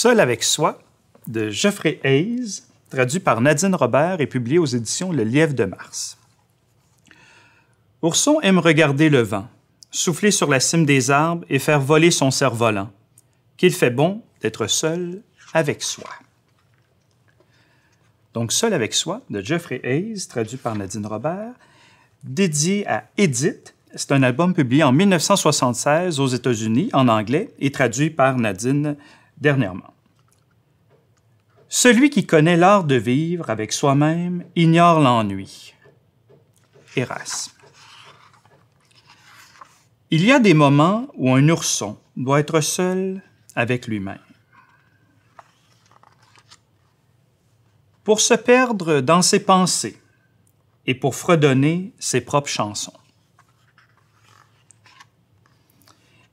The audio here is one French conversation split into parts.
Seul avec soi, de Geoffrey Hayes, traduit par Nadine Robert et publié aux éditions Le Lièvre de Mars. Ourson aime regarder le vent, souffler sur la cime des arbres et faire voler son cerf-volant, qu'il fait bon d'être seul avec soi. Donc, Seul avec soi, de Geoffrey Hayes, traduit par Nadine Robert, dédié à Edith. C'est un album publié en 1976 aux États-Unis, en anglais, et traduit par Nadine dernièrement. Celui qui connaît l'art de vivre avec soi-même ignore l'ennui. Erasme. Il y a des moments où un ourson doit être seul avec lui-même. Pour se perdre dans ses pensées et pour fredonner ses propres chansons.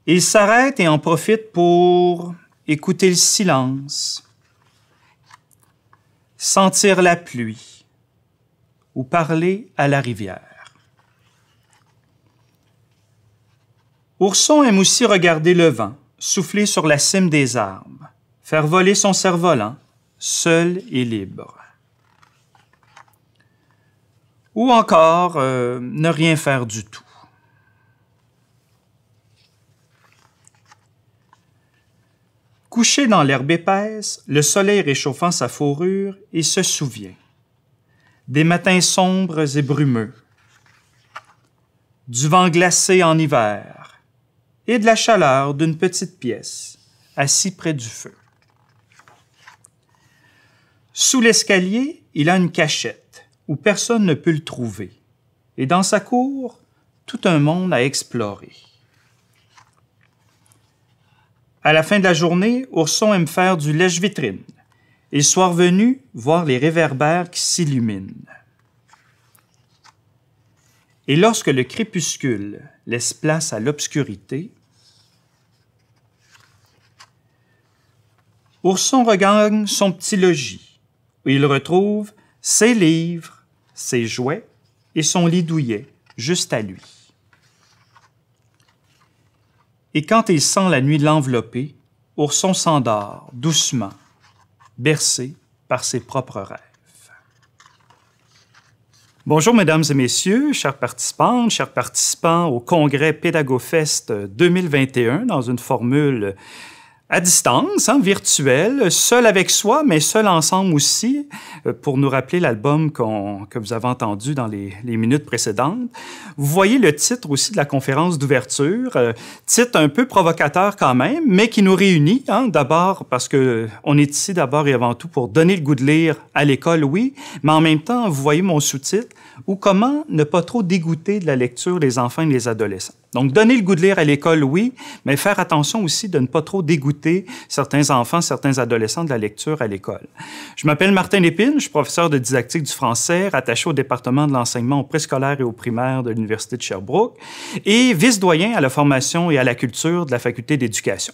Il s'arrête et en profite pour écouter le silence, sentir la pluie ou parler à la rivière. Ourson aime aussi regarder le vent, souffler sur la cime des arbres, faire voler son cerf-volant, seul et libre. Ou encore, ne rien faire du tout. Couché dans l'herbe épaisse, le soleil réchauffant sa fourrure, il se souvient des matins sombres et brumeux, du vent glacé en hiver et de la chaleur d'une petite pièce, assis près du feu. Sous l'escalier, il a une cachette où personne ne peut le trouver, et dans sa cour, tout un monde à explorer. À la fin de la journée, Ourson aime faire du lèche-vitrine, et le soir venu, voir les réverbères qui s'illuminent. Et lorsque le crépuscule laisse place à l'obscurité, Ourson regagne son petit logis, où il retrouve ses livres, ses jouets et son lit douillet, juste à lui. Et quand il sent la nuit l'envelopper, Ourson s'endort doucement, bercé par ses propres rêves. Bonjour, mesdames et messieurs, chers participants au Congrès PédagoFest 2021 dans une formule à distance, virtuelle, seul avec soi, mais seul ensemble aussi, pour nous rappeler l'album que vous avez entendu dans les minutes précédentes. Vous voyez le titre aussi de la conférence d'ouverture, titre un peu provocateur quand même, mais qui nous réunit, d'abord parce que on est ici d'abord et avant tout pour donner le goût de lire à l'école, oui, mais en même temps, vous voyez mon sous-titre, ou comment ne pas trop dégoûter de la lecture les enfants et les adolescents. Donc, donner le goût de lire à l'école, oui, mais faire attention aussi de ne pas trop dégoûter certains enfants, certains adolescents de la lecture à l'école. Je m'appelle Martin Lépine, je suis professeur de didactique du français, rattaché au département de l'enseignement au préscolaire et au primaire de l'Université de Sherbrooke, et vice-doyen à la formation et à la culture de la Faculté d'éducation.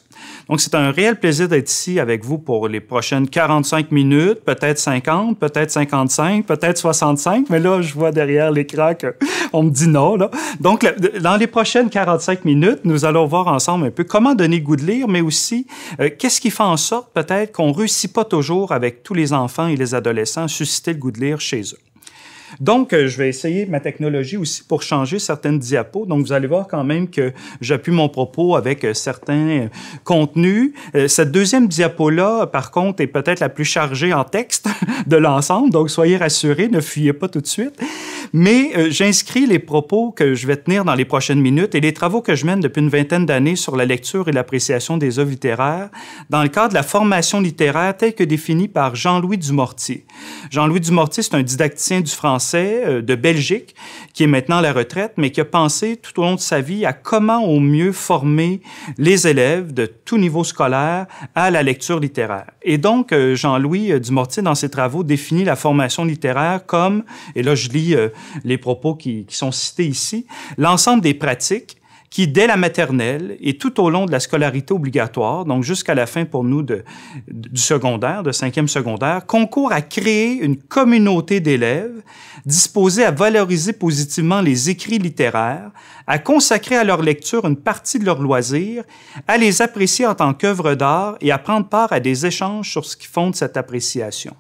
Donc, c'est un réel plaisir d'être ici avec vous pour les prochaines 45 minutes, peut-être 50, peut-être 55, peut-être 65, mais là, je vois derrière l'écran qu'on me dit non, là. Donc, dans les prochaines 45 minutes, nous allons voir ensemble un peu comment donner le goût de lire, mais aussi qu'est-ce qui fait en sorte peut-être qu'on ne réussit pas toujours avec tous les enfants et les adolescents à susciter le goût de lire chez eux. Donc, je vais essayer ma technologie aussi pour changer certaines diapos. Donc, vous allez voir quand même que j'appuie mon propos avec certains contenus. Cette deuxième diapo-là, par contre, est peut-être la plus chargée en texte de l'ensemble. Donc, soyez rassurés, ne fuyez pas tout de suite. Mais j'inscris les propos que je vais tenir dans les prochaines minutes et les travaux que je mène depuis une vingtaine d'années sur la lecture et l'appréciation des œuvres littéraires dans le cadre de la formation littéraire telle que définie par Jean-Louis Dumortier. Jean-Louis Dumortier, c'est un didacticien du français de Belgique, qui est maintenant à la retraite, mais qui a pensé tout au long de sa vie à comment au mieux former les élèves de tout niveau scolaire à la lecture littéraire. Et donc, Jean-Louis Dumortier, dans ses travaux, définit la formation littéraire comme, et là je lis les propos qui sont cités ici, l'ensemble des pratiques qui, dès la maternelle et tout au long de la scolarité obligatoire, donc jusqu'à la fin pour nous du secondaire, de 5e secondaire, concourt à créer une communauté d'élèves disposés à valoriser positivement les écrits littéraires, à consacrer à leur lecture une partie de leur loisir, à les apprécier en tant qu'œuvre d'art et à prendre part à des échanges sur ce qui fonde cette appréciation.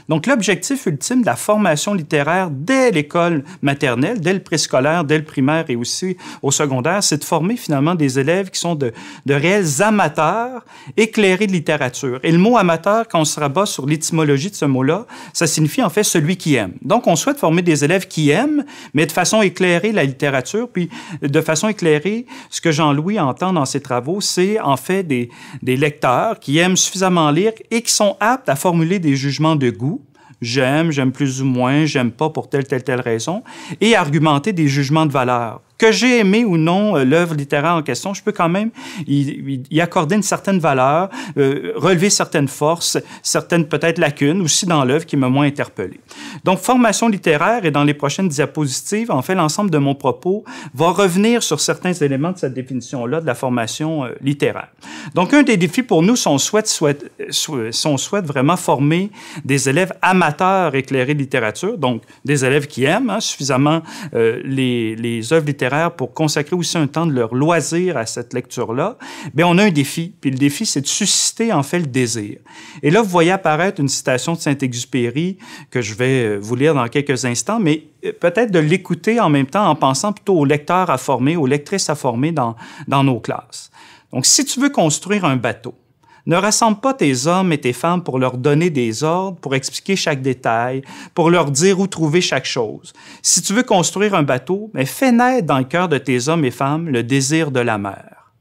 Donc, l'objectif ultime de la formation littéraire dès l'école maternelle, dès le préscolaire, dès le primaire et aussi au secondaire, c'est de former finalement des élèves qui sont de réels amateurs éclairés de littérature. Et le mot amateur, quand on se rabat sur l'étymologie de ce mot-là, ça signifie en fait celui qui aime. Donc, on souhaite former des élèves qui aiment, mais de façon éclairée la littérature. Puis, de façon éclairée, ce que Jean-Louis entend dans ses travaux, c'est en fait des lecteurs qui aiment suffisamment lire et qui sont aptes à formuler des jugements de goût. J'aime plus ou moins, j'aime pas pour telle raison, et argumenter des jugements de valeur. Que j'ai aimé ou non l'œuvre littéraire en question, je peux quand même y accorder une certaine valeur, relever certaines forces, certaines peut-être lacunes aussi dans l'œuvre qui m'a moins interpellé. Donc, formation littéraire, et dans les prochaines diapositives, en fait, l'ensemble de mon propos va revenir sur certains éléments de cette définition-là de la formation littéraire. Donc, un des défis pour nous, si on souhaite vraiment former des élèves amateurs éclairés de littérature, donc des élèves qui aiment suffisamment les œuvres littéraires pour consacrer aussi un temps de leur loisir à cette lecture-là, bien, on a un défi. Puis le défi, c'est de susciter, en fait, le désir. Et là, vous voyez apparaître une citation de Saint-Exupéry que je vais vous lire dans quelques instants, mais peut-être de l'écouter en même temps en pensant plutôt aux lecteurs à former, aux lectrices à former dans nos classes. Donc, si tu veux construire un bateau, ne rassemble pas tes hommes et tes femmes pour leur donner des ordres, pour expliquer chaque détail, pour leur dire où trouver chaque chose. Si tu veux construire un bateau, mais fais naître dans le cœur de tes hommes et femmes le désir de la mer.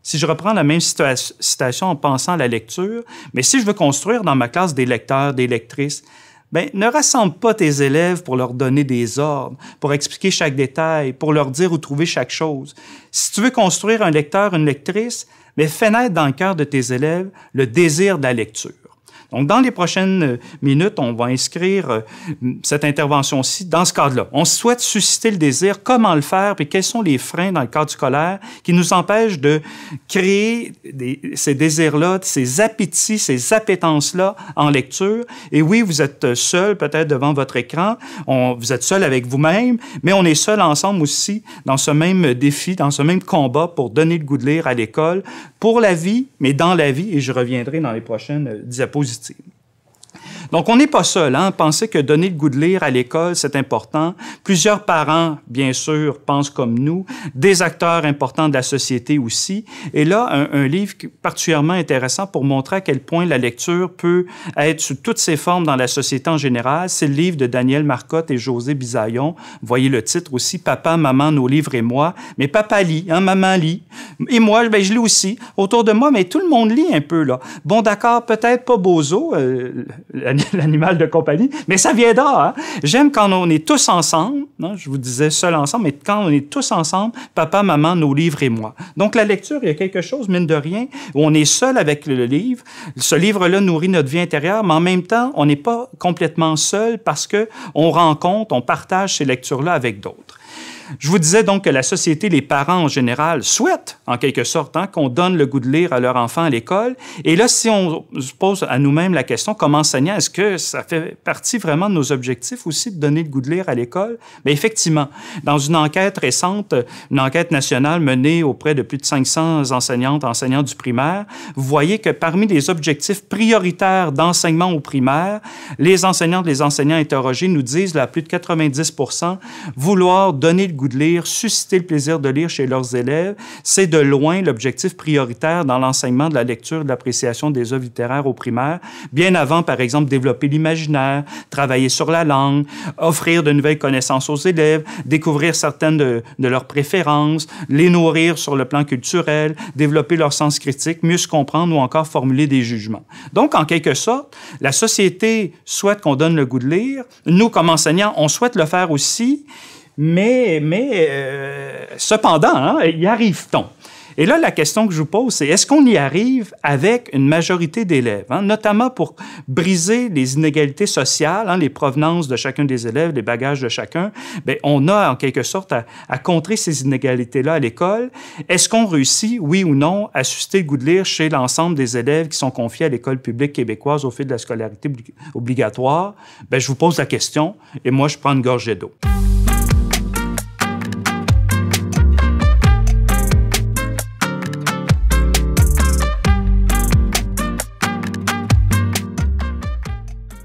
Si je reprends la même citation en pensant à la lecture, mais si je veux construire dans ma classe des lecteurs, des lectrices, bien, ne rassemble pas tes élèves pour leur donner des ordres, pour expliquer chaque détail, pour leur dire où trouver chaque chose. Si tu veux construire un lecteur, une lectrice, mais fais naître dans le cœur de tes élèves le désir de la lecture. Donc, dans les prochaines minutes, on va inscrire cette intervention-ci dans ce cadre-là. On souhaite susciter le désir, comment le faire, puis quels sont les freins dans le cadre scolaire qui nous empêchent de créer ces désirs-là, ces appétits, ces appétences-là en lecture. Et oui, vous êtes seul peut-être devant votre écran, vous êtes seul avec vous-même, mais on est seul ensemble aussi dans ce même défi, dans ce même combat pour donner le goût de lire à l'école, pour la vie, mais dans la vie, et je reviendrai dans les prochaines diapositives. Donc, on n'est pas seul. Penser que donner le goût de lire à l'école, c'est important. Plusieurs parents, bien sûr, pensent comme nous. Des acteurs importants de la société aussi. Et là, un livre particulièrement intéressant pour montrer à quel point la lecture peut être sous toutes ses formes dans la société en général. C'est le livre de Daniel Marcotte et José Bisaillon. Vous voyez le titre aussi, « Papa, maman, nos livres et moi ». Mais papa lit, maman lit. Et moi, je lis aussi. Autour de moi, mais tout le monde lit un peu, là. Bon, d'accord, peut-être pas Bozo, l'animal de compagnie, mais ça viendra. J'aime quand on est tous ensemble, je vous disais seul ensemble, mais quand on est tous ensemble, papa, maman, nos livres et moi. Donc, la lecture, il y a quelque chose, mine de rien, où on est seul avec le livre. Ce livre-là nourrit notre vie intérieure, mais en même temps, on n'est pas complètement seul parce qu'on rencontre, on partage ces lectures-là avec d'autres. Je vous disais donc que la société, les parents en général, souhaitent, en quelque sorte, qu'on donne le goût de lire à leurs enfants à l'école. Et là, si on se pose à nous-mêmes la question, comme enseignant, est-ce que ça fait partie vraiment de nos objectifs aussi de donner le goût de lire à l'école? Bien, effectivement, dans une enquête récente, une enquête nationale menée auprès de plus de 500 enseignantes, enseignants du primaire, vous voyez que parmi les objectifs prioritaires d'enseignement au primaire, les enseignantes, les enseignants interrogés nous disent, là, à plus de 90%, vouloir donner le goût de lire, susciter le plaisir de lire chez leurs élèves, c'est de loin l'objectif prioritaire dans l'enseignement de la lecture et de l'appréciation des œuvres littéraires au primaire, bien avant, par exemple, développer l'imaginaire, travailler sur la langue, offrir de nouvelles connaissances aux élèves, découvrir certaines de leurs préférences, les nourrir sur le plan culturel, développer leur sens critique, mieux se comprendre ou encore formuler des jugements. Donc, en quelque sorte, la société souhaite qu'on donne le goût de lire. Nous, comme enseignants, on souhaite le faire aussi, mais cependant, y arrive-t-on? Et là, la question que je vous pose, c'est est-ce qu'on y arrive avec une majorité d'élèves, hein, notamment pour briser les inégalités sociales, hein, les provenances de chacun des élèves, les bagages de chacun. Bien, on a en quelque sorte à contrer ces inégalités-là à l'école. Est-ce qu'on réussit, oui ou non, à susciter le goût de lire chez l'ensemble des élèves qui sont confiés à l'école publique québécoise au fil de la scolarité obligatoire? Bien, je vous pose la question et moi, je prends une gorgée d'eau.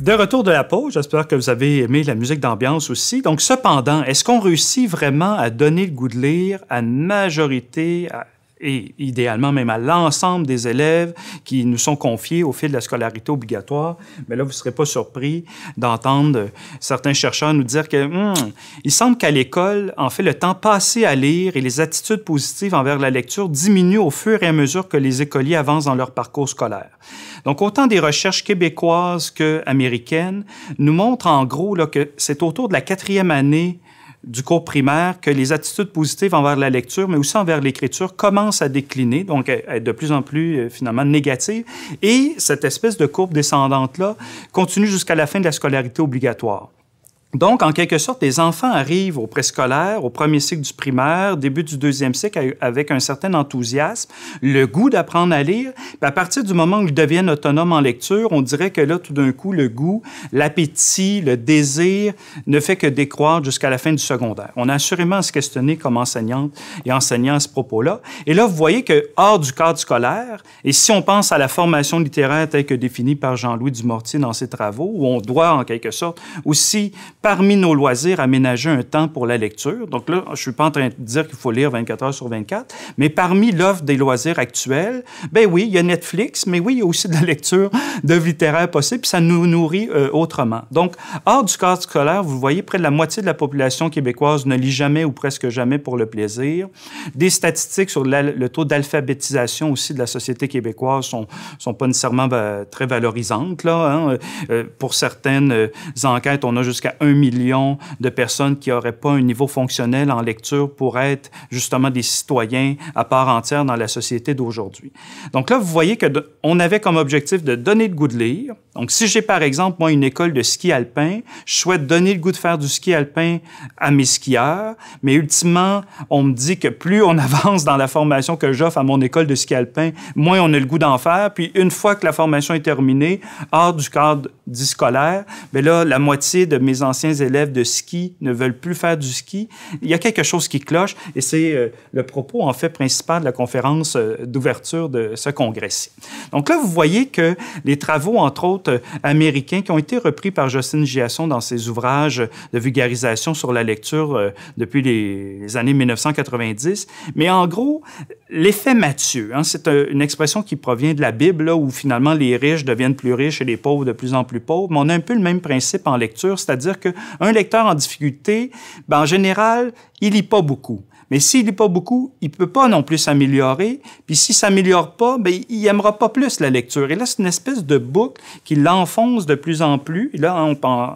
De retour de la pause, j'espère que vous avez aimé la musique d'ambiance aussi. Donc, cependant, est-ce qu'on réussit vraiment à donner le goût de lire à une majorité, et idéalement même à l'ensemble des élèves qui nous sont confiés au fil de la scolarité obligatoire? Mais là, vous ne serez pas surpris d'entendre certains chercheurs nous dire que il semble qu'à l'école, en fait, le temps passé à lire et les attitudes positives envers la lecture diminuent au fur et à mesure que les écoliers avancent dans leur parcours scolaire. Donc, autant des recherches québécoises qu'américaines nous montrent en gros là, que c'est autour de la 4e année du cours primaire que les attitudes positives envers la lecture, mais aussi envers l'écriture, commencent à décliner, donc à être de plus en plus finalement négatives. Et cette espèce de courbe descendante-là continue jusqu'à la fin de la scolarité obligatoire. Donc, en quelque sorte, les enfants arrivent au préscolaire, au premier cycle du primaire, début du 2e cycle, avec un certain enthousiasme, le goût d'apprendre à lire. Puis à partir du moment où ils deviennent autonomes en lecture, on dirait que là, tout d'un coup, le goût, l'appétit, le désir ne fait que décroître jusqu'à la fin du secondaire. On a assurément à se questionner comme enseignante et enseignant à ce propos-là. Et là, vous voyez que hors du cadre scolaire, et si on pense à la formation littéraire telle que définie par Jean-Louis Dumortier dans ses travaux, où on doit, en quelque sorte, aussi parmi nos loisirs, aménager un temps pour la lecture. Donc là, je ne suis pas en train de dire qu'il faut lire 24 heures sur 24, mais parmi l'offre des loisirs actuels, ben oui, il y a Netflix, mais oui, il y a aussi de la lecture d'œuvres littéraires possibles, puis ça nous nourrit autrement. Donc, hors du cadre scolaire, vous voyez, près de la moitié de la population québécoise ne lit jamais ou presque jamais pour le plaisir. Des statistiques sur le taux d'alphabétisation aussi de la société québécoise sont pas nécessairement très valorisantes, là. Hein. Pour certaines enquêtes, on a jusqu'à 1 million de personnes qui n'auraient pas un niveau fonctionnel en lecture pour être justement des citoyens à part entière dans la société d'aujourd'hui. Donc là, vous voyez qu'on avait comme objectif de donner le goût de lire. Donc, si j'ai par exemple, moi, une école de ski alpin, je souhaite donner le goût de faire du ski alpin à mes skieurs, mais ultimement, on me dit que plus on avance dans la formation que j'offre à mon école de ski alpin, moins on a le goût d'en faire. Puis, une fois que la formation est terminée, hors du cadre dit scolaire, bien là, la moitié de mes anciens élèves de ski ne veulent plus faire du ski. Il y a quelque chose qui cloche et c'est le propos, en fait, principal de la conférence d'ouverture de ce congrès-ci. Donc là, vous voyez que les travaux, entre autres, américains, qui ont été repris par Jocelyne Giasson dans ses ouvrages de vulgarisation sur la lecture depuis les années 1990, mais en gros, l'effet Matthieu, hein, c'est une expression qui provient de la Bible, là, où finalement les riches deviennent plus riches et les pauvres de plus en plus pauvres, mais on a un peu le même principe en lecture, c'est-à-dire qu'un lecteur en difficulté, ben, en général, il lit pas beaucoup. Mais s'il lit pas beaucoup, il peut pas non plus s'améliorer. Puis s'il s'améliore pas, ben il aimera pas plus la lecture. Et là, c'est une espèce de boucle qui l'enfonce de plus en plus. Et là,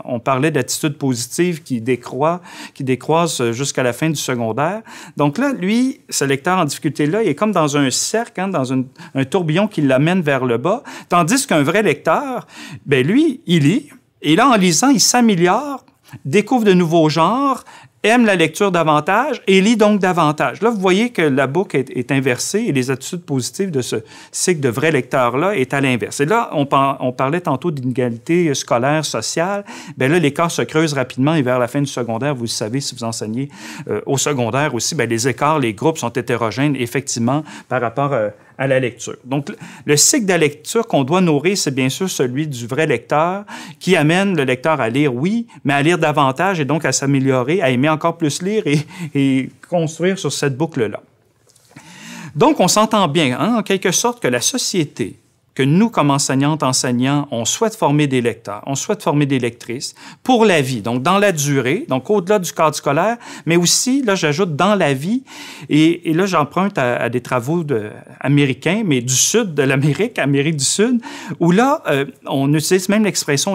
on parlait d'attitude positive qui décroise jusqu'à la fin du secondaire. Donc là, lui, ce lecteur en difficulté-là, il est comme dans un cercle, hein, dans un tourbillon qui l'amène vers le bas. Tandis qu'un vrai lecteur, ben lui, il lit. Et là, en lisant, il s'améliore, découvre de nouveaux genres, aime la lecture davantage et lit donc davantage. Là, vous voyez que la boucle est inversée et les attitudes positives de ce cycle de vrais lecteurs-là est à l'inverse. Et là, on parlait tantôt d'inégalité scolaire, sociale. Bien là, l'écart se creuse rapidement et vers la fin du secondaire, vous le savez, si vous enseignez au secondaire aussi, bien, les écarts, les groupes sont hétérogènes, effectivement, par rapport à la lecture. Donc, le cycle de la lecture qu'on doit nourrir, c'est bien sûr celui du vrai lecteur qui amène le lecteur à lire, oui, mais à lire davantage et donc à s'améliorer, à aimer encore plus lire et construire sur cette boucle-là. Donc, on s'entend bien, hein, en quelque sorte, que la société, que nous, comme enseignantes, enseignants, on souhaite former des lecteurs, on souhaite former des lectrices pour la vie, donc dans la durée, donc au-delà du cadre scolaire, mais aussi, là, j'ajoute dans la vie, et là, j'emprunte à des travaux américains, mais du sud de l'Amérique, Amérique du Sud, où là, on utilise même l'expression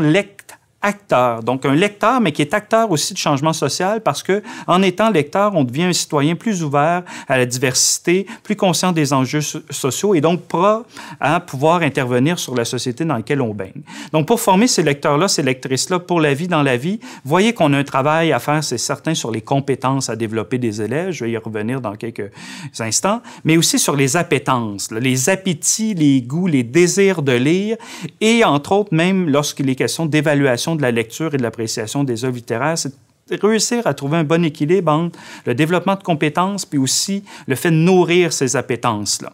acteur. Donc, un lecteur, mais qui est acteur aussi de changement social parce que, en étant lecteur, on devient un citoyen plus ouvert à la diversité, plus conscient des enjeux sociaux et donc prêt à pouvoir intervenir sur la société dans laquelle on baigne. Donc, pour former ces lecteurs-là, ces lectrices-là pour la vie dans la vie, voyez qu'on a un travail à faire, c'est certain, sur les compétences à développer des élèves. Je vais y revenir dans quelques instants, mais aussi sur les appétences, là, les appétits, les goûts, les désirs de lire et, entre autres, même lorsqu'il est question d'évaluation de la lecture et de l'appréciation des œuvres littéraires, c'est réussir à trouver un bon équilibre entre le développement de compétences puis aussi le fait de nourrir ces appétences-là.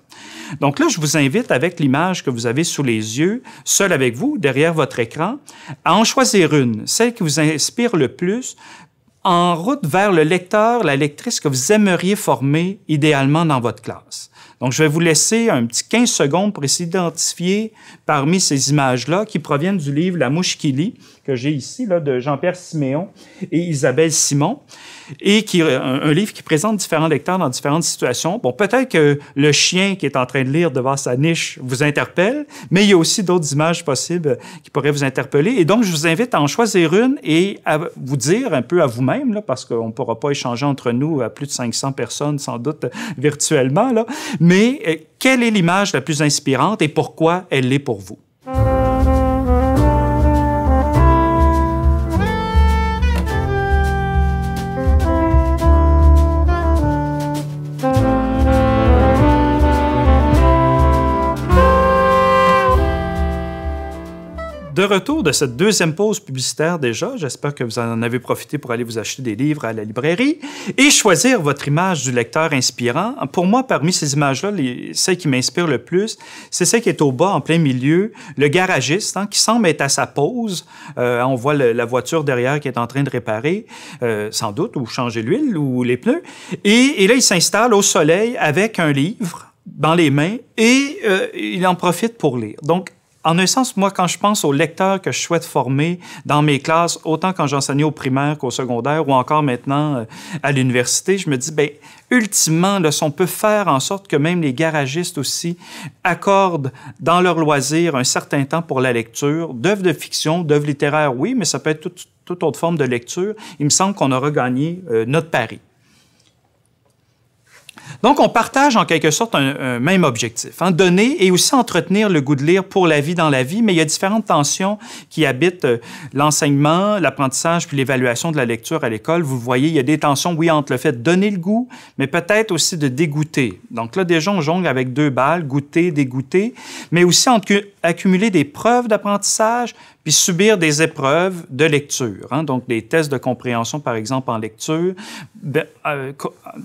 Donc là, je vous invite, avec l'image que vous avez sous les yeux, seul avec vous, derrière votre écran, à en choisir une, celle qui vous inspire le plus, en route vers le lecteur, la lectrice que vous aimeriez former idéalement dans votre classe. Donc, je vais vous laisser un petit 15 secondes pour essayer d'identifier parmi ces images-là qui proviennent du livre La mouche qui lit, que j'ai ici, là, de Jean-Pierre Siméon et Isabelle Simon, et qui un livre qui présente différents lecteurs dans différentes situations. Bon, peut-être que le chien qui est en train de lire devant sa niche vous interpelle, mais il y a aussi d'autres images possibles qui pourraient vous interpeller. Et donc, je vous invite à en choisir une et à vous dire un peu à vous-même, là, parce qu'on ne pourra pas échanger entre nous à plus de 500 personnes, sans doute, virtuellement, là. Mais quelle est l'image la plus inspirante et pourquoi elle l'est pour vous? De retour de cette deuxième pause publicitaire déjà, j'espère que vous en avez profité pour aller vous acheter des livres à la librairie et choisir votre image du lecteur inspirant. Pour moi, parmi ces images-là, celle qui m'inspire le plus, c'est celle qui est au bas, en plein milieu, le garagiste, qui semble être à sa pause. On voit la voiture derrière qui est en train de réparer, sans doute, ou changer l'huile ou les pneus. Et là, il s'installe au soleil avec un livre dans les mains et il en profite pour lire. Donc, en un sens, moi, quand je pense aux lecteurs que je souhaite former dans mes classes, autant quand j'enseignais au primaire qu'au secondaire ou encore maintenant à l'université, je me dis, bien, ultimement, là, si on peut faire en sorte que même les garagistes aussi accordent dans leur loisir un certain temps pour la lecture, d'œuvres de fiction, d'œuvres littéraires, oui, mais ça peut être toute autre forme de lecture, il me semble qu'on aura gagné notre pari. Donc, on partage en quelque sorte un même objectif, donner et aussi entretenir le goût de lire pour la vie dans la vie, mais il y a différentes tensions qui habitent l'enseignement, l'apprentissage puis l'évaluation de la lecture à l'école. Vous le voyez, il y a des tensions, oui, entre le fait de donner le goût, mais peut-être aussi de dégoûter. Donc là, déjà, on jongle avec deux balles, goûter, dégoûter, mais aussi entre accumuler des preuves d'apprentissage puis subir des épreuves de lecture, donc des tests de compréhension, par exemple, en lecture,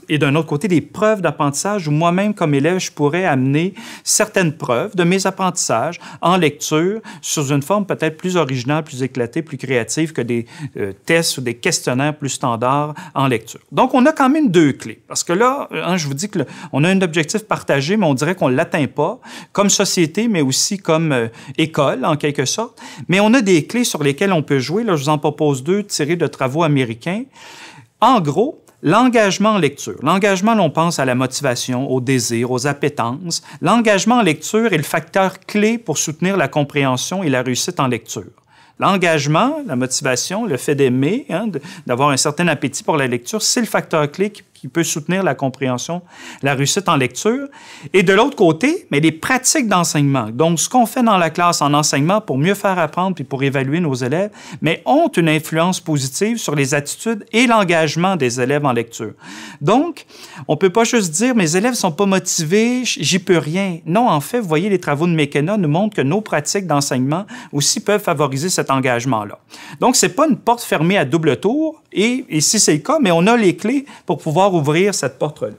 et d'un autre côté, des preuves d'apprentissage où moi-même, comme élève, je pourrais amener certaines preuves de mes apprentissages en lecture sous une forme peut-être plus originale, plus éclatée, plus créative que des tests ou des questionnaires plus standards en lecture. Donc, on a quand même deux clés, parce que là, je vous dis qu'on a un objectif partagé, mais on dirait qu'on ne l'atteint pas, comme société, mais aussi comme école, en quelque sorte. Mais on a des clés sur lesquelles on peut jouer. Là, je vous en propose deux tirées de travaux américains. En gros, l'engagement en lecture. L'engagement, on pense à la motivation, au désir, aux appétences. L'engagement en lecture est le facteur clé pour soutenir la compréhension et la réussite en lecture. L'engagement, la motivation, le fait d'aimer, d'avoir un certain appétit pour la lecture, c'est le facteur clé qui peut soutenir la compréhension, la réussite en lecture. Et de l'autre côté, mais les pratiques d'enseignement, donc ce qu'on fait dans la classe en enseignement pour mieux faire apprendre puis pour évaluer nos élèves, mais ont une influence positive sur les attitudes et l'engagement des élèves en lecture. Donc, on ne peut pas juste dire « mes élèves ne sont pas motivés, j'y peux rien ». Non, en fait, vous voyez, les travaux de McKenna nous montrent que nos pratiques d'enseignement aussi peuvent favoriser cet engagement-là. Donc, ce n'est pas une porte fermée à double tour, et si c'est le cas, mais on a les clés pour pouvoir ouvrir cette porte-là.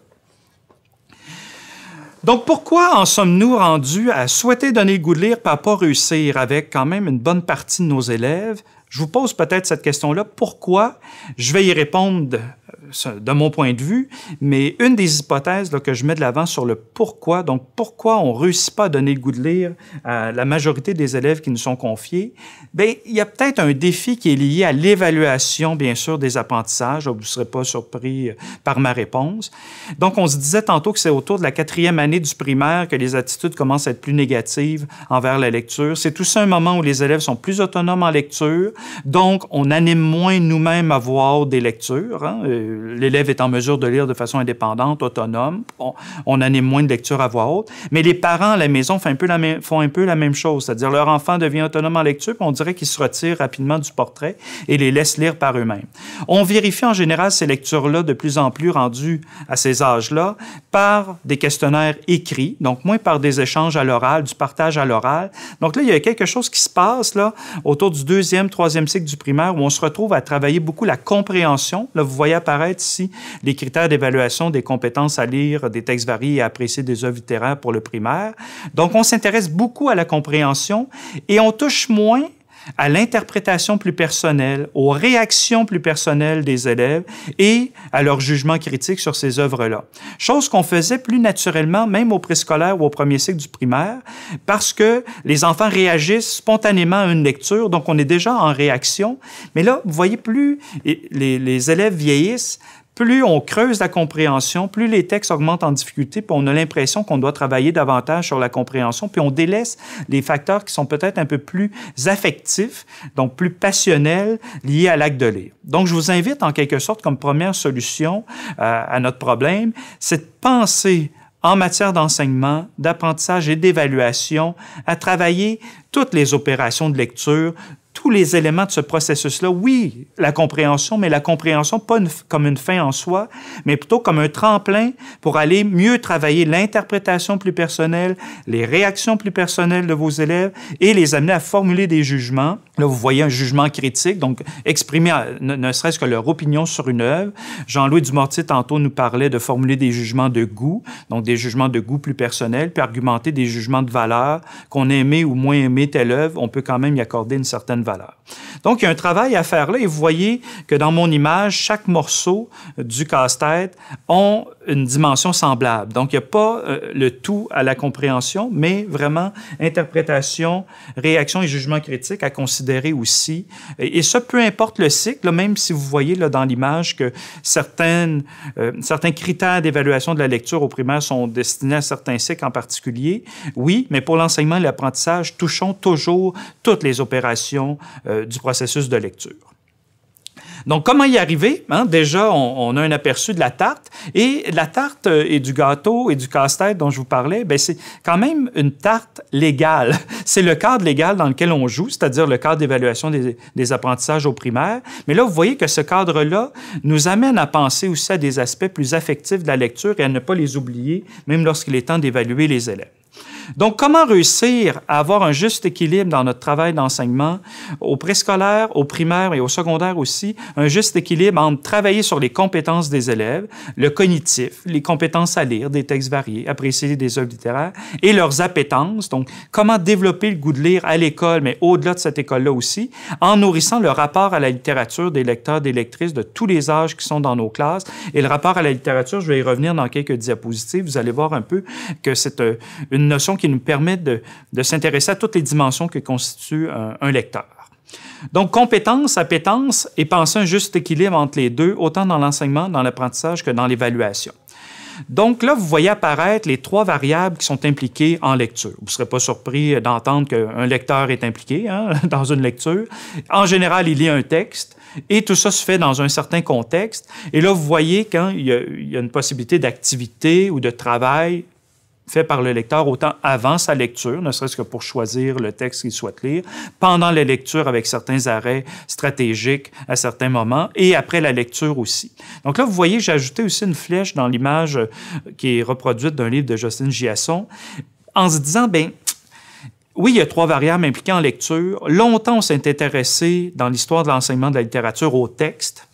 Donc, pourquoi en sommes-nous rendus à souhaiter donner le goût de lire et à ne pas réussir avec quand même une bonne partie de nos élèves? Je vous pose peut-être cette question-là. Pourquoi? Je vais y répondre de mon point de vue, mais une des hypothèses là, que je mets de l'avant sur le pourquoi, donc pourquoi on ne réussit pas à donner le goût de lire à la majorité des élèves qui nous sont confiés, bien, il y a peut-être un défi qui est lié à l'évaluation, bien sûr, des apprentissages. Vous ne serez pas surpris par ma réponse. Donc, on se disait tantôt que c'est autour de la 4e année du primaire que les attitudes commencent à être plus négatives envers la lecture. C'est tout ça un moment où les élèves sont plus autonomes en lecture, donc on anime moins nous-mêmes à voir des lectures. Hein? L'élève est en mesure de lire de façon indépendante, autonome. On anime moins de lecture à voix haute. Mais les parents à la maison font un peu la même chose, c'est-à-dire leur enfant devient autonome en lecture, puis on dirait qu'ils se retirent rapidement du portrait et les laissent lire par eux-mêmes. On vérifie en général ces lectures-là de plus en plus rendues à ces âges-là par des questionnaires écrits, donc moins par des échanges à l'oral, du partage à l'oral. Donc là, il y a quelque chose qui se passe là autour du 2e, 3e cycle du primaire où on se retrouve à travailler beaucoup la compréhension. Là, vous voyez apparaître ici les critères d'évaluation des compétences à lire des textes variés et à apprécier des œuvres littéraires pour le primaire. Donc, on s'intéresse beaucoup à la compréhension et on touche moins à l'interprétation plus personnelle, aux réactions plus personnelles des élèves et à leur jugement critique sur ces œuvres-là. Chose qu'on faisait plus naturellement, même au préscolaire ou au premier cycle du primaire, parce que les enfants réagissent spontanément à une lecture, donc on est déjà en réaction. Mais là, vous voyez, plus les élèves vieillissent, plus on creuse la compréhension, plus les textes augmentent en difficulté, puis on a l'impression qu'on doit travailler davantage sur la compréhension, puis on délaisse les facteurs qui sont peut-être un peu plus affectifs, donc plus passionnels, liés à l'acte de lire. Donc, je vous invite en quelque sorte, comme première solution à notre problème, c'est de penser en matière d'enseignement, d'apprentissage et d'évaluation, à travailler toutes les opérations de lecture, tous les éléments de ce processus-là. Oui, la compréhension, mais la compréhension pas comme une fin en soi, mais plutôt comme un tremplin pour aller mieux travailler l'interprétation plus personnelle, les réactions plus personnelles de vos élèves et les amener à formuler des jugements. Là, vous voyez un jugement critique, donc exprimer ne serait-ce que leur opinion sur une œuvre. Jean-Louis Dumortier, tantôt, nous parlait de formuler des jugements de goût, donc des jugements de goût plus personnels, puis argumenter des jugements de valeur, qu'on a aimé ou moins aimé telle œuvre, on peut quand même y accorder une certaine valeur. Donc, il y a un travail à faire là, et vous voyez que dans mon image, chaque morceau du casse-tête ont une dimension semblable. Donc, il n'y a pas le tout à la compréhension, mais vraiment interprétation, réaction et jugement critique à considérer aussi. Et ça, peu importe le cycle, là, même si vous voyez là, dans l'image que certains critères d'évaluation de la lecture au primaire sont destinés à certains cycles en particulier, oui, mais pour l'enseignement et l'apprentissage, touchons toujours toutes les opérations du processus de lecture. Donc, comment y arriver? Hein? Déjà, on a un aperçu de la tarte. Et la tarte et du gâteau et du casse-tête dont je vous parlais, bien, c'est quand même une tarte légale. C'est le cadre légal dans lequel on joue, c'est-à-dire le cadre d'évaluation des apprentissages au primaire. Mais là, vous voyez que ce cadre-là nous amène à penser aussi à des aspects plus affectifs de la lecture et à ne pas les oublier, même lorsqu'il est temps d'évaluer les élèves. Donc, comment réussir à avoir un juste équilibre dans notre travail d'enseignement au préscolaire, au primaire et au secondaire aussi, un juste équilibre entre travailler sur les compétences des élèves, le cognitif, les compétences à lire, des textes variés, apprécier des œuvres littéraires, et leurs appétences, donc comment développer le goût de lire à l'école, mais au-delà de cette école-là aussi, en nourrissant le rapport à la littérature des lecteurs, des lectrices de tous les âges qui sont dans nos classes. Et le rapport à la littérature, je vais y revenir dans quelques diapositives, vous allez voir un peu que c'est une notion qui nous permet de s'intéresser à toutes les dimensions que constitue un lecteur. Donc, compétences, appétences et penser un juste équilibre entre les deux, autant dans l'enseignement, dans l'apprentissage que dans l'évaluation. Donc là, vous voyez apparaître les 3 variables qui sont impliquées en lecture. Vous ne serez pas surpris d'entendre qu'un lecteur est impliqué dans une lecture. En général, il lit un texte. Et tout ça se fait dans un certain contexte. Et là, vous voyez quand il y a une possibilité d'activité ou de travail fait par le lecteur autant avant sa lecture, ne serait-ce que pour choisir le texte qu'il souhaite lire, pendant la lecture avec certains arrêts stratégiques à certains moments, et après la lecture aussi. Donc là, vous voyez, j'ai ajouté aussi une flèche dans l'image qui est reproduite d'un livre de Jocelyne Giasson, en se disant, bien, oui, il y a 3 variables impliquées en lecture. Longtemps, on s'est intéressé dans l'histoire de l'enseignement de la littérature au texte.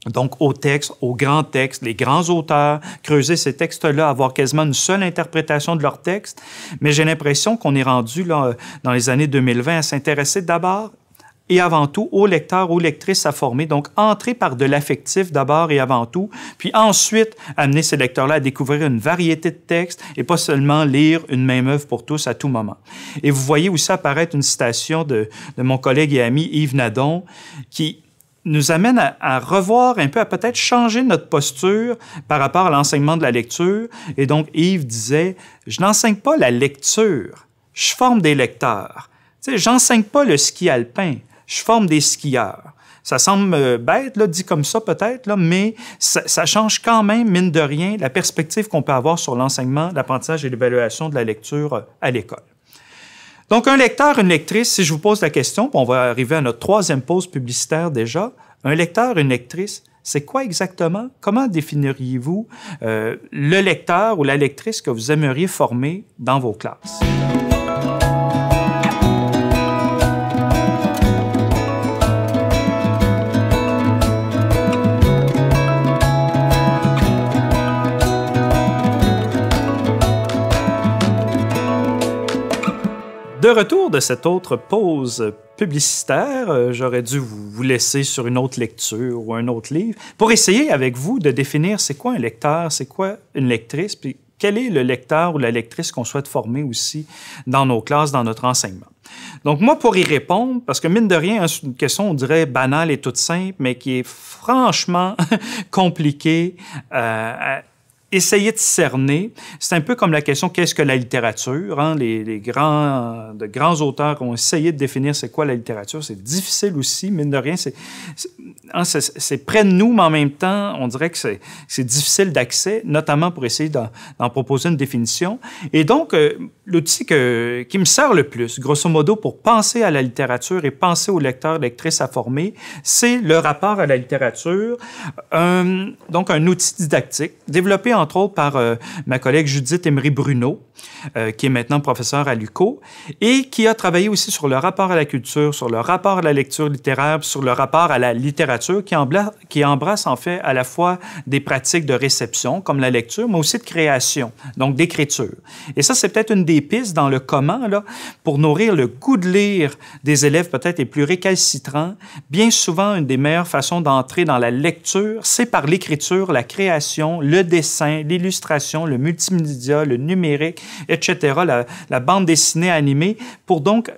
Donc, aux textes, aux grands textes, les grands auteurs, creuser ces textes-là, avoir quasiment une seule interprétation de leurs textes. Mais j'ai l'impression qu'on est rendu, là, dans les années 2020, à s'intéresser d'abord et avant tout aux lecteurs, aux lectrices à former. Donc, entrer par de l'affectif d'abord et avant tout, puis ensuite amener ces lecteurs-là à découvrir une variété de textes et pas seulement lire une même œuvre pour tous à tout moment. Et vous voyez aussi apparaître une citation de mon collègue et ami Yves Nadon qui nous amène à revoir un peu, à peut-être changer notre posture par rapport à l'enseignement de la lecture. Et donc, Yves disait, « Je n'enseigne pas la lecture, je forme des lecteurs. Tu sais, j'enseigne pas le ski alpin, je forme des skieurs. » Ça semble bête, là, dit comme ça peut-être, là, mais ça change quand même, mine de rien, la perspective qu'on peut avoir sur l'enseignement, l'apprentissage et l'évaluation de la lecture à l'école. Donc, un lecteur, une lectrice, si je vous pose la question, puis on va arriver à notre troisième pause publicitaire déjà, un lecteur, une lectrice, c'est quoi exactement? Comment définiriez-vous le lecteur ou la lectrice que vous aimeriez former dans vos classes? De retour de cette autre pause publicitaire, j'aurais dû vous laisser sur une autre lecture ou un autre livre pour essayer avec vous de définir c'est quoi un lecteur, c'est quoi une lectrice, puis quel est le lecteur ou la lectrice qu'on souhaite former aussi dans nos classes, dans notre enseignement. Donc moi, pour y répondre, parce que mine de rien, c'est une question, on dirait, banale et toute simple, mais qui est franchement compliquée à essayer de cerner. C'est un peu comme la question « Qu'est-ce que la littérature? » Hein? De grands auteurs ont essayé de définir c'est quoi la littérature. C'est difficile aussi, mine de rien. C'est près de nous, mais en même temps, on dirait que c'est difficile d'accès, notamment pour essayer d'en proposer une définition. Et donc, l'outil qui me sert le plus, grosso modo, pour penser à la littérature et penser aux lecteurs, lectrices à former, c'est le rapport à la littérature, donc un outil didactique développé entre autres par ma collègue Judith Emery-Bruno, qui est maintenant professeure à l'UQO, et qui a travaillé aussi sur le rapport à la culture, sur le rapport à la lecture littéraire, sur le rapport à la littérature, qui embrasse en fait à la fois des pratiques de réception, comme la lecture, mais aussi de création, donc d'écriture. Et ça, c'est peut-être une des pistes dans le comment, là, pour nourrir le goût de lire des élèves peut-être les plus récalcitrants. Bien souvent, une des meilleures façons d'entrer dans la lecture, c'est par l'écriture, la création, le dessin, l'illustration, le multimédia, le numérique, etc., la bande dessinée animée, pour donc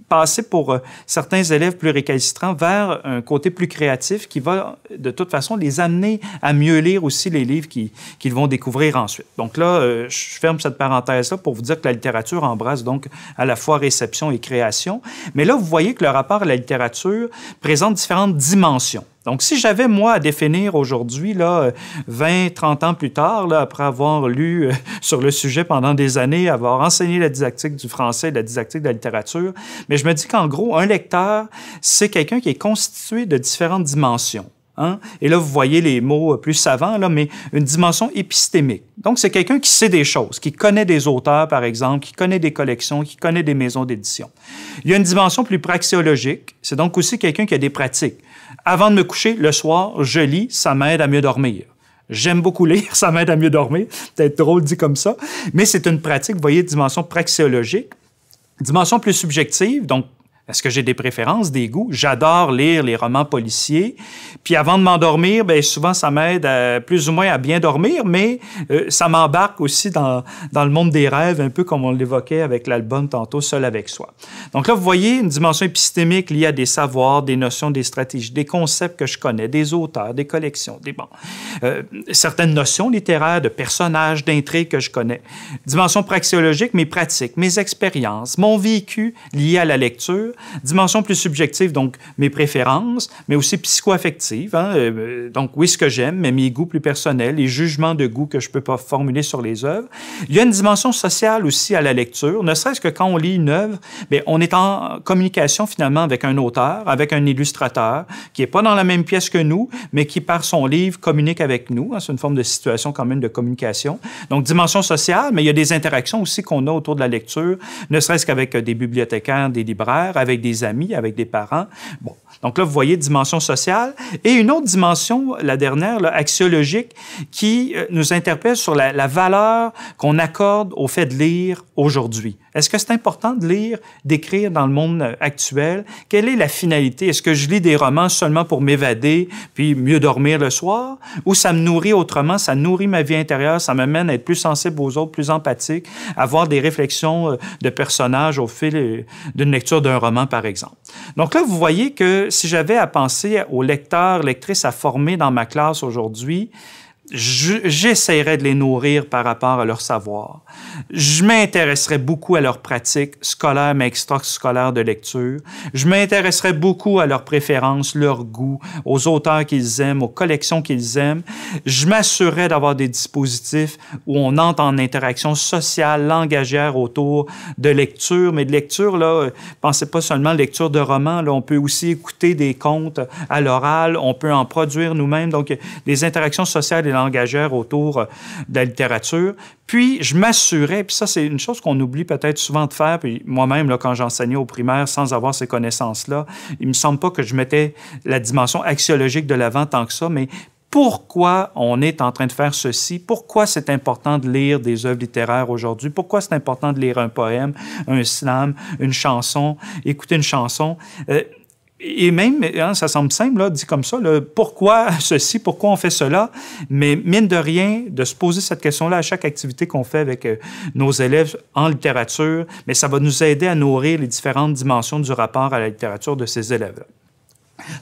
passer pour certains élèves plus récalcitrants vers un côté plus créatif qui va, de toute façon, les amener à mieux lire aussi les livres qu'ils vont découvrir ensuite. Donc là, je ferme cette parenthèse-là pour vous dire que la littérature embrasse donc à la fois réception et création. Mais là, vous voyez que le rapport à la littérature présente différentes dimensions. Donc, si j'avais, moi, à définir aujourd'hui, là, 20, 30 ans plus tard, là, après avoir lu sur le sujet pendant des années, avoir enseigné la didactique du français et la didactique de la littérature, mais je me dis qu'en gros, un lecteur, c'est quelqu'un qui est constitué de différentes dimensions. Hein? Et là, vous voyez les mots plus savants, là, mais une dimension épistémique. Donc, c'est quelqu'un qui sait des choses, qui connaît des auteurs, par exemple, qui connaît des collections, qui connaît des maisons d'édition. Il y a une dimension plus praxéologique. C'est donc aussi quelqu'un qui a des pratiques. Avant de me coucher, le soir, je lis, ça m'aide à mieux dormir. J'aime beaucoup lire, ça m'aide à mieux dormir. Peut-être drôle dit comme ça, mais c'est une pratique, vous voyez, dimension praxéologique. Dimension plus subjective, donc est-ce que j'ai des préférences, des goûts? J'adore lire les romans policiers. Puis avant de m'endormir, bien souvent, ça m'aide plus ou moins à bien dormir, mais ça m'embarque aussi dans le monde des rêves, un peu comme on l'évoquait avec l'album tantôt, Seul avec soi. Donc là, vous voyez une dimension épistémique liée à des savoirs, des notions, des stratégies, des concepts que je connais, des auteurs, des collections, certaines notions littéraires, de personnages, d'intrigues que je connais. Dimension praxéologique, mes pratiques, mes expériences, mon vécu lié à la lecture. Dimension plus subjective, donc mes préférences, mais aussi psycho-affective. Hein? Donc oui, ce que j'aime, mais mes goûts plus personnels, les jugements de goût que je ne peux pas formuler sur les œuvres. Il y a une dimension sociale aussi à la lecture, ne serait-ce que quand on lit une œuvre, bien, on est en communication finalement avec un auteur, avec un illustrateur, qui n'est pas dans la même pièce que nous, mais qui, par son livre, communique avec nous. Hein? C'est une forme de situation quand même de communication. Donc, dimension sociale, mais il y a des interactions aussi qu'on a autour de la lecture, ne serait-ce qu'avec des bibliothécaires, des libraires, avec des amis, avec des parents. Bon, donc là, vous voyez, dimension sociale. Et une autre dimension, la dernière, là, axiologique, qui nous interpelle sur la valeur qu'on accorde au fait de lire aujourd'hui. Est-ce que c'est important de lire, d'écrire dans le monde actuel? Quelle est la finalité? Est-ce que je lis des romans seulement pour m'évader puis mieux dormir le soir? Ou ça me nourrit autrement, ça nourrit ma vie intérieure, ça m'amène à être plus sensible aux autres, plus empathique, à avoir des réflexions de personnages au fil d'une lecture d'un roman, par exemple. Donc là, vous voyez que si j'avais à penser aux lecteurs, lectrices à former dans ma classe aujourd'hui, j'essaierais de les nourrir par rapport à leur savoir. Je m'intéresserais beaucoup à leurs pratiques scolaires mais extrascolaires de lecture. Je m'intéresserais beaucoup à leurs préférences, leurs goûts, aux auteurs qu'ils aiment, aux collections qu'ils aiment. Je m'assurerais d'avoir des dispositifs où on entre en interaction sociale, langagière autour de lecture, mais de lecture, là, pensez pas seulement lecture de romans, là, on peut aussi écouter des contes à l'oral, on peut en produire nous-mêmes, donc des interactions sociales et langagères autour de la littérature. Puis, je m'assurais, puis ça, c'est une chose qu'on oublie peut-être souvent de faire, puis moi-même, là, quand j'enseignais au primaire sans avoir ces connaissances-là, il me semble pas que je mettais la dimension axiologique de l'avant tant que ça, mais pourquoi on est en train de faire ceci? Pourquoi c'est important de lire des œuvres littéraires aujourd'hui? Pourquoi c'est important de lire un poème, un slam, une chanson, écouter une chanson? Et même, hein, ça semble simple, là, dit comme ça, là, pourquoi ceci, pourquoi on fait cela? Mais mine de rien, de se poser cette question-là à chaque activité qu'on fait avec nos élèves en littérature, mais ça va nous aider à nourrir les différentes dimensions du rapport à la littérature de ces élèves-là.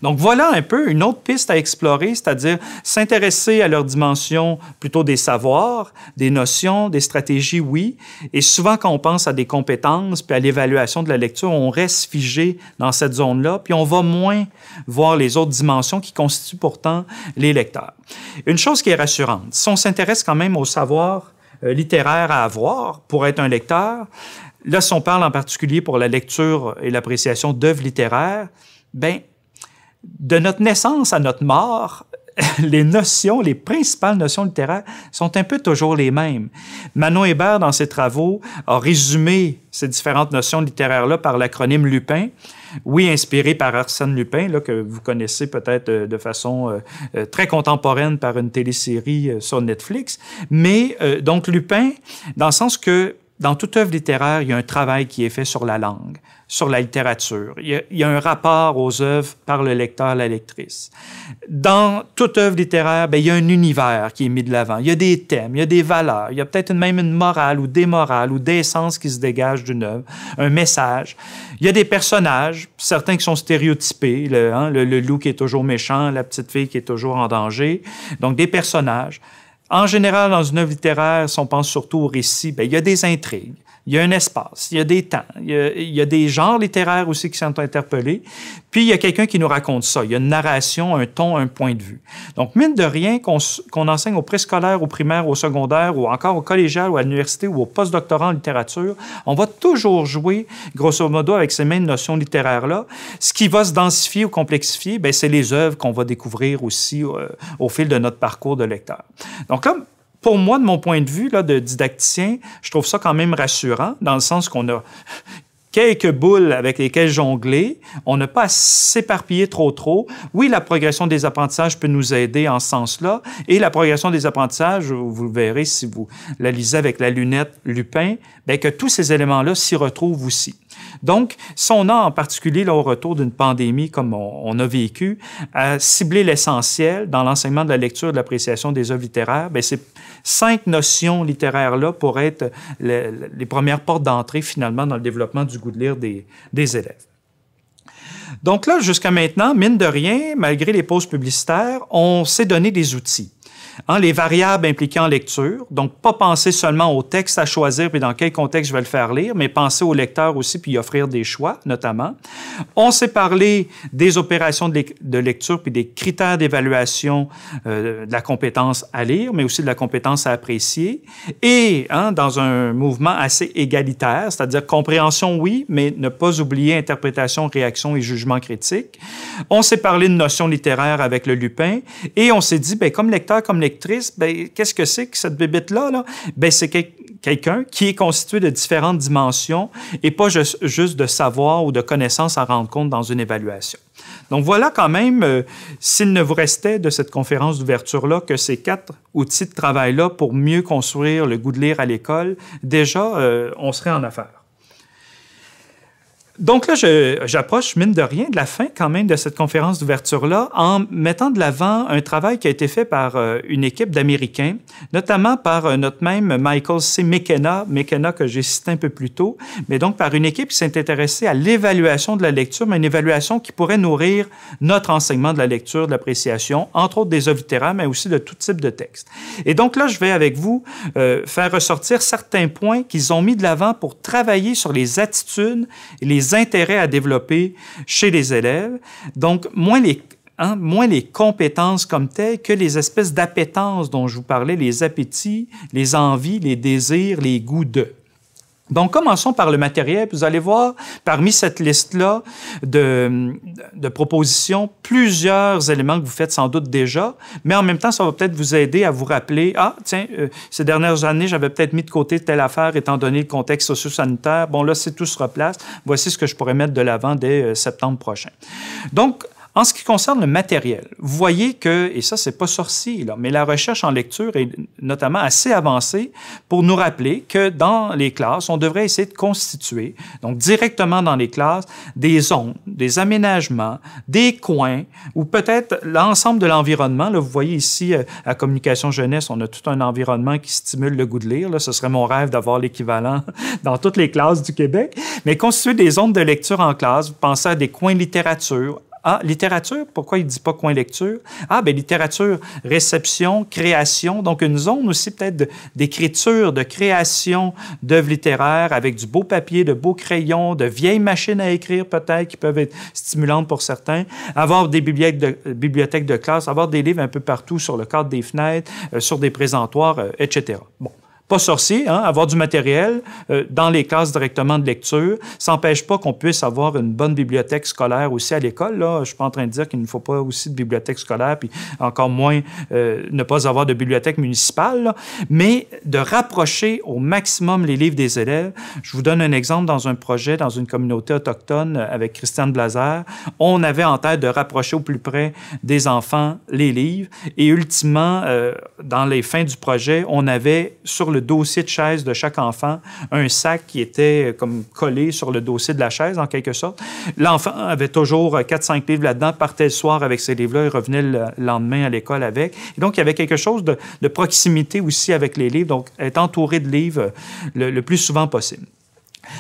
Donc voilà un peu une autre piste à explorer, c'est-à-dire s'intéresser à leur dimension plutôt des savoirs, des notions, des stratégies, oui. Et souvent, quand on pense à des compétences puis à l'évaluation de la lecture, on reste figé dans cette zone-là, puis on va moins voir les autres dimensions qui constituent pourtant les lecteurs. Une chose qui est rassurante, si on s'intéresse quand même au savoir littéraire à avoir pour être un lecteur, là, si on parle en particulier pour la lecture et l'appréciation d'œuvres littéraires, bien, de notre naissance à notre mort, les notions, les principales notions littéraires sont un peu toujours les mêmes. Manon Hébert, dans ses travaux, a résumé ces différentes notions littéraires-là par l'acronyme Lupin. Oui, inspiré par Arsène Lupin, là, que vous connaissez peut-être de façon très contemporaine par une télésérie sur Netflix. Mais donc Lupin, dans le sens que dans toute œuvre littéraire, il y a un travail qui est fait sur la langue, sur la littérature. Il y a un rapport aux œuvres par le lecteur, la lectrice. Dans toute œuvre littéraire, bien, il y a un univers qui est mis de l'avant. Il y a des thèmes, il y a des valeurs, il y a peut-être même une morale ou des morales ou des sens qui se dégagent d'une œuvre, un message. Il y a des personnages, certains qui sont stéréotypés, le loup qui est toujours méchant, la petite fille qui est toujours en danger. Donc, des personnages. En général, dans une œuvre littéraire, si on pense surtout au récit, bien, il y a des intrigues, il y a un espace, il y a des temps, il y a des genres littéraires aussi qui sont interpellés, puis il y a quelqu'un qui nous raconte ça. Il y a une narration, un ton, un point de vue. Donc, mine de rien, qu'on enseigne au préscolaire, au primaire, au secondaire, ou encore au collégial, ou à l'université, ou au postdoctorat en littérature, on va toujours jouer, grosso modo, avec ces mêmes notions littéraires-là. Ce qui va se densifier ou complexifier, bien, c'est les œuvres qu'on va découvrir aussi au fil de notre parcours de lecteur. Donc là, pour moi, de mon point de vue là, de didacticien, je trouve ça quand même rassurant, dans le sens qu'on a quelques boules avec lesquelles jongler. On n'a pas à s'éparpiller trop. Oui, la progression des apprentissages peut nous aider en ce sens-là. Et la progression des apprentissages, vous le verrez si vous la lisez avec la lunette Lupin, bien que tous ces éléments-là s'y retrouvent aussi. Donc, si on a en particulier là, au retour d'une pandémie comme on a vécu, à cibler l'essentiel dans l'enseignement de la lecture et de l'appréciation des œuvres littéraires, bien, ces 5 notions littéraires-là pourraient être les premières portes d'entrée finalement dans le développement du goût de lire des élèves. Donc là, jusqu'à maintenant, mine de rien, malgré les pauses publicitaires, on s'est donné des outils. Les variables impliquées en lecture, donc pas penser seulement au texte à choisir puis dans quel contexte je vais le faire lire, mais penser au lecteur aussi puis offrir des choix, notamment. On s'est parlé des opérations de lecture puis des critères d'évaluation de la compétence à lire, mais aussi de la compétence à apprécier. Et dans un mouvement assez égalitaire, c'est-à-dire compréhension, oui, mais ne pas oublier interprétation, réaction et jugement critique. On s'est parlé de notions littéraires avec le Lupin et on s'est dit, bien, comme lecteur, comme lectrice, bien, qu'est-ce que c'est que cette bébête-là? Là? Bien, c'est quelqu'un qui est constitué de différentes dimensions et pas juste de savoir ou de connaissances à rendre compte dans une évaluation. Donc voilà quand même, s'il ne vous restait de cette conférence d'ouverture-là que ces 4 outils de travail-là pour mieux construire le goût de lire à l'école, déjà, on serait en affaires. Donc là, j'approche, mine de rien, de la fin quand même de cette conférence d'ouverture-là en mettant de l'avant un travail qui a été fait par une équipe d'Américains, notamment par notre même Michael C. McKenna que j'ai cité un peu plus tôt, mais donc par une équipe qui s'est intéressée à l'évaluation de la lecture, mais une évaluation qui pourrait nourrir notre enseignement de la lecture, de l'appréciation, entre autres des œuvres littéraires, mais aussi de tout type de textes. Et donc là, je vais avec vous faire ressortir certains points qu'ils ont mis de l'avant pour travailler sur les attitudes et les intérêts à développer chez les élèves. Donc, moins les compétences comme telles que les espèces d'appétences dont je vous parlais, les appétits, les envies, les désirs, les goûts de. Donc, commençons par le matériel. Vous allez voir, parmi cette liste-là de propositions, plusieurs éléments que vous faites sans doute déjà, mais en même temps, ça va peut-être vous aider à vous rappeler, ces dernières années, j'avais peut-être mis de côté telle affaire étant donné le contexte socio-sanitaire. Bon, là, tout se replace. Voici ce que je pourrais mettre de l'avant dès septembre prochain. Donc, en ce qui concerne le matériel, vous voyez que, et ça, c'est pas sorcier, là, mais la recherche en lecture est notamment assez avancée pour nous rappeler que dans les classes, on devrait essayer de constituer, donc directement dans les classes, des zones, des aménagements, des coins, ou peut-être l'ensemble de l'environnement. Là, vous voyez ici, à Communication Jeunesse, on a tout un environnement qui stimule le goût de lire. Là, ce serait mon rêve d'avoir l'équivalent dans toutes les classes du Québec. Mais constituer des zones de lecture en classe, vous pensez à des coins de littérature. Ah, littérature, pourquoi il ne dit pas coin lecture? Ah, bien, littérature, réception, création, donc une zone aussi peut-être d'écriture, de création d'œuvres littéraires avec du beau papier, de beaux crayons, de vieilles machines à écrire peut-être qui peuvent être stimulantes pour certains, avoir des bibliothèques de classe, avoir des livres un peu partout sur le cadre des fenêtres, sur des présentoirs, etc. Bon. Pas sorcier, avoir du matériel dans les classes directement de lecture. Ça n'empêche pas qu'on puisse avoir une bonne bibliothèque scolaire aussi à l'école. Là. Je ne suis pas en train de dire qu'il ne faut pas aussi de bibliothèque scolaire, puis encore moins ne pas avoir de bibliothèque municipale, là. Mais de rapprocher au maximum les livres des élèves. Je vous donne un exemple dans un projet dans une communauté autochtone avec Christiane Blazer. On avait en tête de rapprocher au plus près des enfants les livres et ultimement, dans les fins du projet, on avait sur le dossier de chaise de chaque enfant, un sac qui était comme collé sur le dossier de la chaise, en quelque sorte. L'enfant avait toujours 4-5 livres là-dedans, partait le soir avec ces livres-là et revenait le lendemain à l'école avec. Et donc, il y avait quelque chose de proximité aussi avec les livres, donc être entouré de livres le plus souvent possible.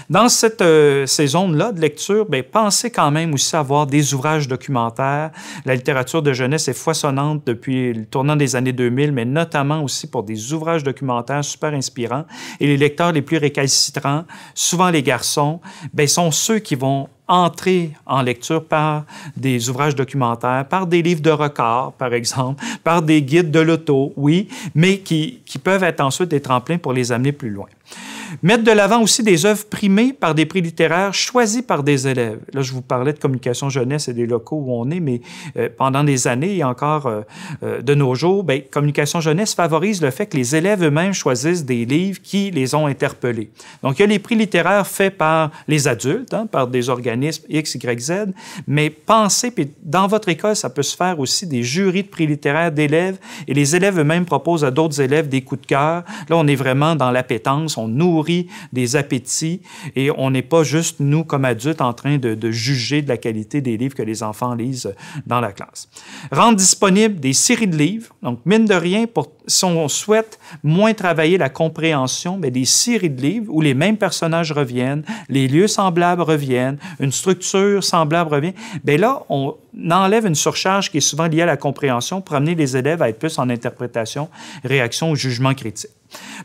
Dans ces zones-là de lecture, bien, pensez quand même aussi à avoir des ouvrages documentaires. La littérature de jeunesse est foisonnante depuis le tournant des années 2000, mais notamment aussi pour des ouvrages documentaires super inspirants. Et les lecteurs les plus récalcitrants, souvent les garçons, bien, sont ceux qui vont entrer en lecture par des ouvrages documentaires, par des livres de records, par exemple, par des guides de l'auto, oui, mais qui peuvent être ensuite des tremplins pour les amener plus loin. Mettre de l'avant aussi des œuvres primées par des prix littéraires choisis par des élèves. Là, je vous parlais de Communication Jeunesse et des locaux où on est, mais pendant des années et encore de nos jours, bien, Communication Jeunesse favorise le fait que les élèves eux-mêmes choisissent des livres qui les ont interpellés. Donc, il y a les prix littéraires faits par les adultes, par des organismes X, Y, Z, mais pensez, puis dans votre école, ça peut se faire aussi des jurys de prix littéraires d'élèves et les élèves eux-mêmes proposent à d'autres élèves des coups de cœur. Là, on est vraiment dans l'appétence, on nourrit des appétits et on n'est pas juste, nous, comme adultes, en train de juger de la qualité des livres que les enfants lisent dans la classe. Rendre disponibles des séries de livres. Donc, mine de rien, si on souhaite moins travailler la compréhension, bien, des séries de livres où les mêmes personnages reviennent, les lieux semblables reviennent, une structure semblable revient, bien là, on enlève une surcharge qui est souvent liée à la compréhension pour amener les élèves à être plus en interprétation, réaction ou jugement critique.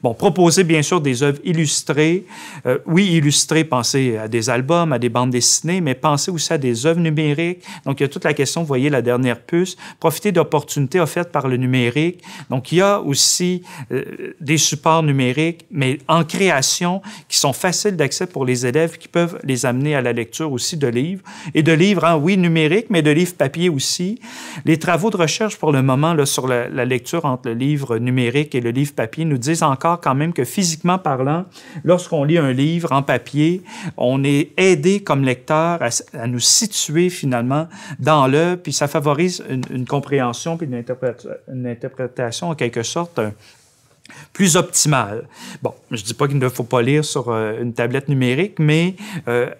Bon, proposer bien sûr des œuvres illustrées. Oui, illustrées, pensez à des albums, à des bandes dessinées, mais pensez aussi à des œuvres numériques. Donc, il y a toute la question, vous voyez la dernière puce, profiter d'opportunités offertes par le numérique. Donc, il y a aussi des supports numériques, mais en création, qui sont faciles d'accès pour les élèves, qui peuvent les amener à la lecture aussi de livres. Et de livres, oui, numériques, mais de livres papier aussi. Les travaux de recherche pour le moment là, sur la lecture entre le livre numérique et le livre papier nous disent encore quand même que physiquement parlant, lorsqu'on lit un livre en papier, on est aidé comme lecteur à nous situer finalement dans l'œuvre, puis ça favorise une compréhension puis une interprétation en quelque sorte plus optimale. Bon, je ne dis pas qu'il ne faut pas lire sur une tablette numérique, mais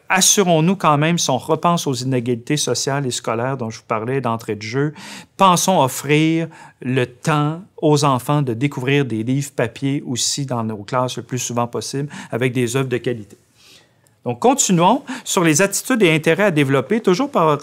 assurons-nous quand même, si on repense aux inégalités sociales et scolaires dont je vous parlais d'entrée de jeu, pensons offrir le temps aux enfants de découvrir des livres papier aussi dans nos classes le plus souvent possible avec des œuvres de qualité. Donc, continuons sur les attitudes et intérêts à développer, toujours par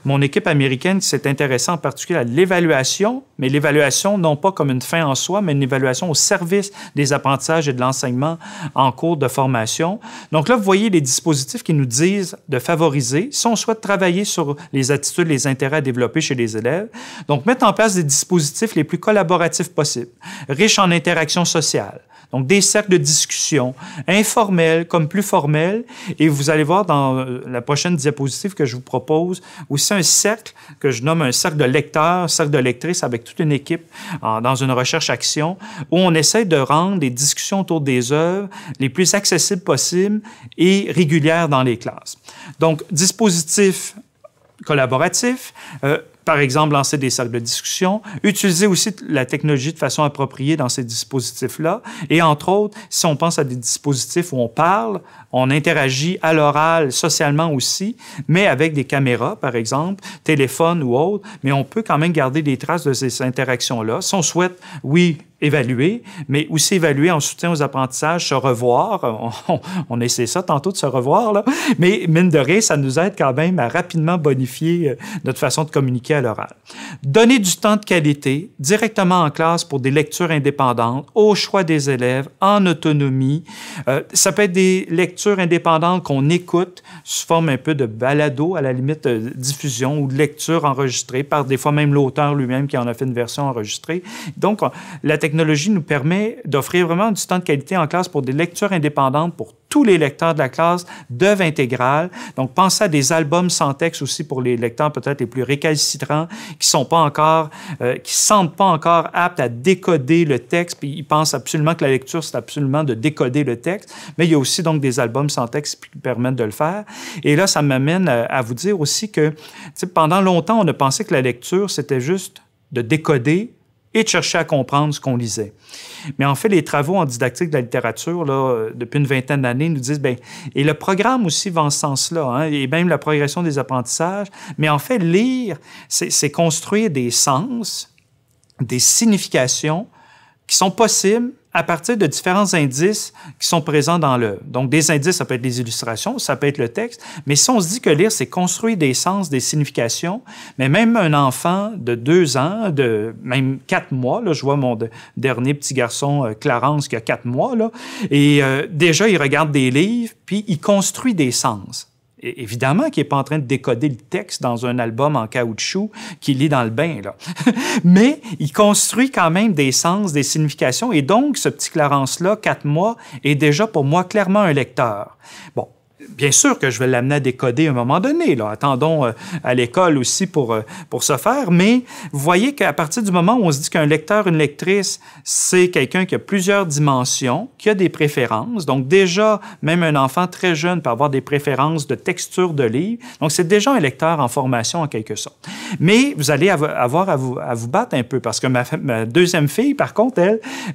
mon équipe américaine qui s'est intéressée en particulier à l'évaluation, mais l'évaluation non pas comme une fin en soi, mais une évaluation au service des apprentissages et de l'enseignement en cours de formation. Donc là, vous voyez les dispositifs qui nous disent de favoriser, si on souhaite travailler sur les attitudes, les intérêts à développer chez les élèves. Donc, mettre en place des dispositifs les plus collaboratifs possibles, riches en interactions sociales. Donc, des cercles de discussion, informels comme plus formels. Et vous allez voir dans la prochaine diapositive que je vous propose aussi un cercle que je nomme un cercle de lecteurs, cercle de lectrices avec toute une équipe dans une recherche-action où on essaie de rendre les discussions autour des œuvres les plus accessibles possibles et régulières dans les classes. Donc, dispositif collaboratif, par exemple, lancer des cercles de discussion, utiliser aussi la technologie de façon appropriée dans ces dispositifs-là. Et entre autres, si on pense à des dispositifs où on parle, on interagit à l'oral, socialement aussi, mais avec des caméras, par exemple, téléphone ou autre, mais on peut quand même garder des traces de ces interactions-là. Si on souhaite, oui, évaluer, mais aussi évaluer en soutien aux apprentissages, se revoir. On essaie ça tantôt de se revoir, là. Mais mine de rien, ça nous aide quand même à rapidement bonifier notre façon de communiquer à l'oral. Donner du temps de qualité directement en classe pour des lectures indépendantes, au choix des élèves, en autonomie. Ça peut être des lectures indépendantes qu'on écoute sous forme un peu de balado, à la limite de diffusion ou de lecture enregistrée par des fois même l'auteur lui-même qui en a fait une version enregistrée. Donc, la technologie nous permet d'offrir vraiment du temps de qualité en classe pour des lectures indépendantes pour tous les lecteurs de la classe d'œuvres intégrales. Donc, pensez à des albums sans texte aussi pour les lecteurs peut-être les plus récalcitrants, qui sont pas encore, qui se sentent pas encore aptes à décoder le texte, puis ils pensent absolument que la lecture, c'est absolument de décoder le texte. Mais il y a aussi donc des albums sans texte qui permettent de le faire. Et là, ça m'amène à vous dire aussi que, pendant longtemps, on a pensé que la lecture, c'était juste de décoder et de chercher à comprendre ce qu'on lisait. Mais en fait, les travaux en didactique de la littérature, là, depuis une vingtaine d'années, nous disent, bien, et le programme aussi va en ce sens-là, hein, et même la progression des apprentissages, mais en fait, lire, c'est construire des sens, des significations qui sont possibles à partir de différents indices qui sont présents dans l'œuvre. Donc, des indices, ça peut être les illustrations, ça peut être le texte, mais si on se dit que lire, c'est construire des sens, des significations, mais même un enfant de 2 ans, de même 4 mois, là, je vois mon dernier petit garçon, Clarence, qui a 4 mois, là, et déjà, il regarde des livres, puis il construit des sens. Évidemment qu'il n'est pas en train de décoder le texte dans un album en caoutchouc qu'il lit dans le bain, là. Mais il construit quand même des sens, des significations. Et donc, ce petit Clarence-là, 4 mois, est déjà pour moi clairement un lecteur. Bon. Bien sûr que je vais l'amener à décoder à un moment donné. Là. Attendons à l'école aussi pour ce faire. Mais vous voyez qu'à partir du moment où on se dit qu'un lecteur, une lectrice, c'est quelqu'un qui a plusieurs dimensions, qui a des préférences. Donc déjà, même un enfant très jeune peut avoir des préférences de texture de livre. Donc c'est déjà un lecteur en formation en quelque sorte. Mais vous allez avoir à vous battre un peu parce que ma deuxième fille, par contre,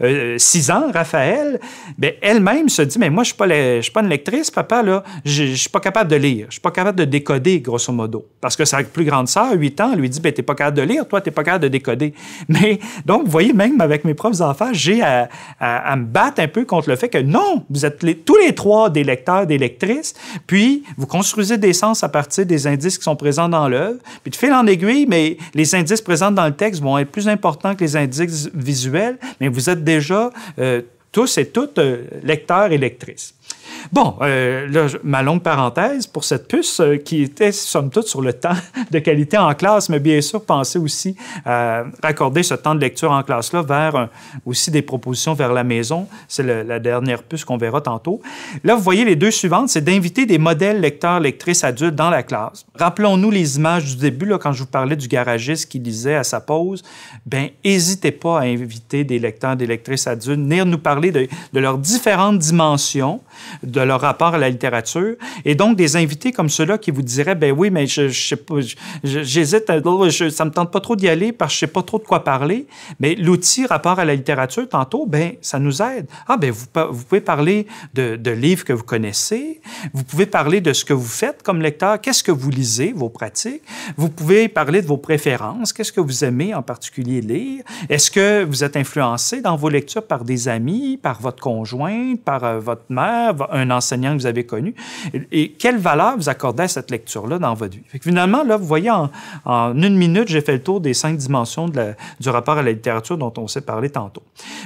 elle, 6 ans, Raphaël, bien, elle-même se dit, mais moi, je ne suis pas une lectrice, papa, là. Je ne suis pas capable de lire. Je ne suis pas capable de décoder, grosso modo. Parce que sa plus grande sœur, 8 ans, lui dit, ben, tu n'es pas capable de lire, toi, tu n'es pas capable de décoder. Mais donc, vous voyez, même avec mes propres enfants, j'ai à me battre un peu contre le fait que non, vous êtes tous les 3 des lecteurs, des lectrices, puis vous construisez des sens à partir des indices qui sont présents dans l'œuvre. Puis de fil en aiguille, mais les indices présents dans le texte vont être plus importants que les indices visuels, mais vous êtes déjà tous et toutes lecteurs et lectrices. Bon, là, ma longue parenthèse pour cette puce qui était, somme toute, sur le temps de qualité en classe, mais bien sûr, pensez aussi à raccorder ce temps de lecture en classe-là vers aussi des propositions vers la maison. C'est la dernière puce qu'on verra tantôt. Là, vous voyez les 2 suivantes, c'est d'inviter des modèles lecteurs, lectrices adultes dans la classe. Rappelons-nous les images du début, là, quand je vous parlais du garagiste qui lisait à sa pause. Bien, n'hésitez pas à inviter des lecteurs, des lectrices adultes, venir nous parler de leurs différentes dimensions, de leur rapport à la littérature. Et donc, des invités comme ceux-là qui vous diraient, ben oui, mais je sais pas, j'hésite, ça me tente pas trop d'y aller parce que je sais pas trop de quoi parler. Mais l'outil rapport à la littérature, tantôt, ben ça nous aide. Ah, ben vous pouvez parler de livres que vous connaissez. Vous pouvez parler de ce que vous faites comme lecteur. Qu'est-ce que vous lisez, vos pratiques. Vous pouvez parler de vos préférences. Qu'est-ce que vous aimez en particulier lire? Est-ce que vous êtes influencé dans vos lectures par des amis, par votre conjointe, par votre mère, un enseignant que vous avez connu? Et quelle valeur vous accordez à cette lecture-là dans votre vie? Fait que finalement, là, vous voyez, en une minute, j'ai fait le tour des 5 dimensions du rapport à la littérature dont on s'est parlé tantôt.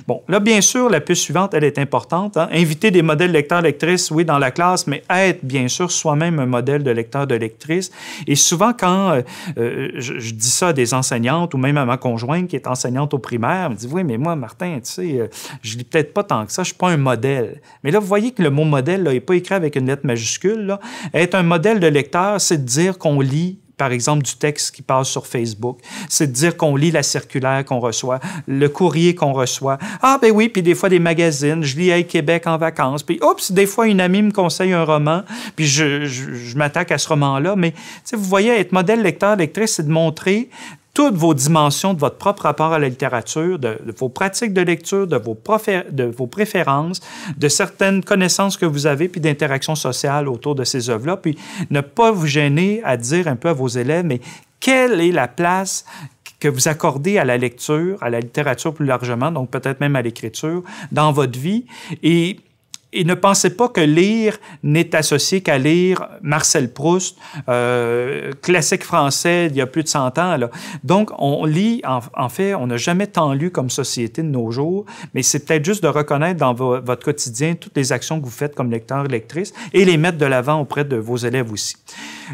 Bon, là, bien sûr, la puce suivante, elle est importante. Hein? Inviter des modèles lecteurs-lectrices, oui, dans la classe, mais être, bien sûr, soi-même un modèle de lecteur, de lectrice. Et souvent, quand je dis ça à des enseignantes ou même à ma conjointe qui est enseignante au primaire, elle me dit, oui, mais moi, Martin, tu sais, je lis peut-être pas tant que ça, je suis pas un modèle. Mais là, vous voyez que le mot modèle n'est pas écrit avec une lettre majuscule. Là. Être un modèle de lecteur, c'est de dire qu'on lit par exemple, du texte qui passe sur Facebook. C'est de dire qu'on lit la circulaire qu'on reçoit, le courrier qu'on reçoit. Ah, ben oui, puis des fois des magazines. Je lis Hey Québec en vacances. Puis, oups, des fois, une amie me conseille un roman, puis je m'attaque à ce roman-là. Mais, tu sais, vous voyez, être modèle lecteur, lectrice, c'est de montrer toutes vos dimensions de votre propre rapport à la littérature, de vos pratiques de lecture, de vos préférences, de certaines connaissances que vous avez, puis d'interactions sociales autour de ces œuvres-là. Puis ne pas vous gêner à dire un peu à vos élèves, mais quelle est la place que vous accordez à la lecture, à la littérature plus largement, donc peut-être même à l'écriture, dans votre vie. Et ne pensez pas que lire n'est associé qu'à lire Marcel Proust, classique français d'il y a plus de 100 ans. Là. Donc, on lit, en fait, on n'a jamais tant lu comme société de nos jours, mais c'est peut-être juste de reconnaître dans votre quotidien toutes les actions que vous faites comme lecteur, lectrice, et les mettre de l'avant auprès de vos élèves aussi.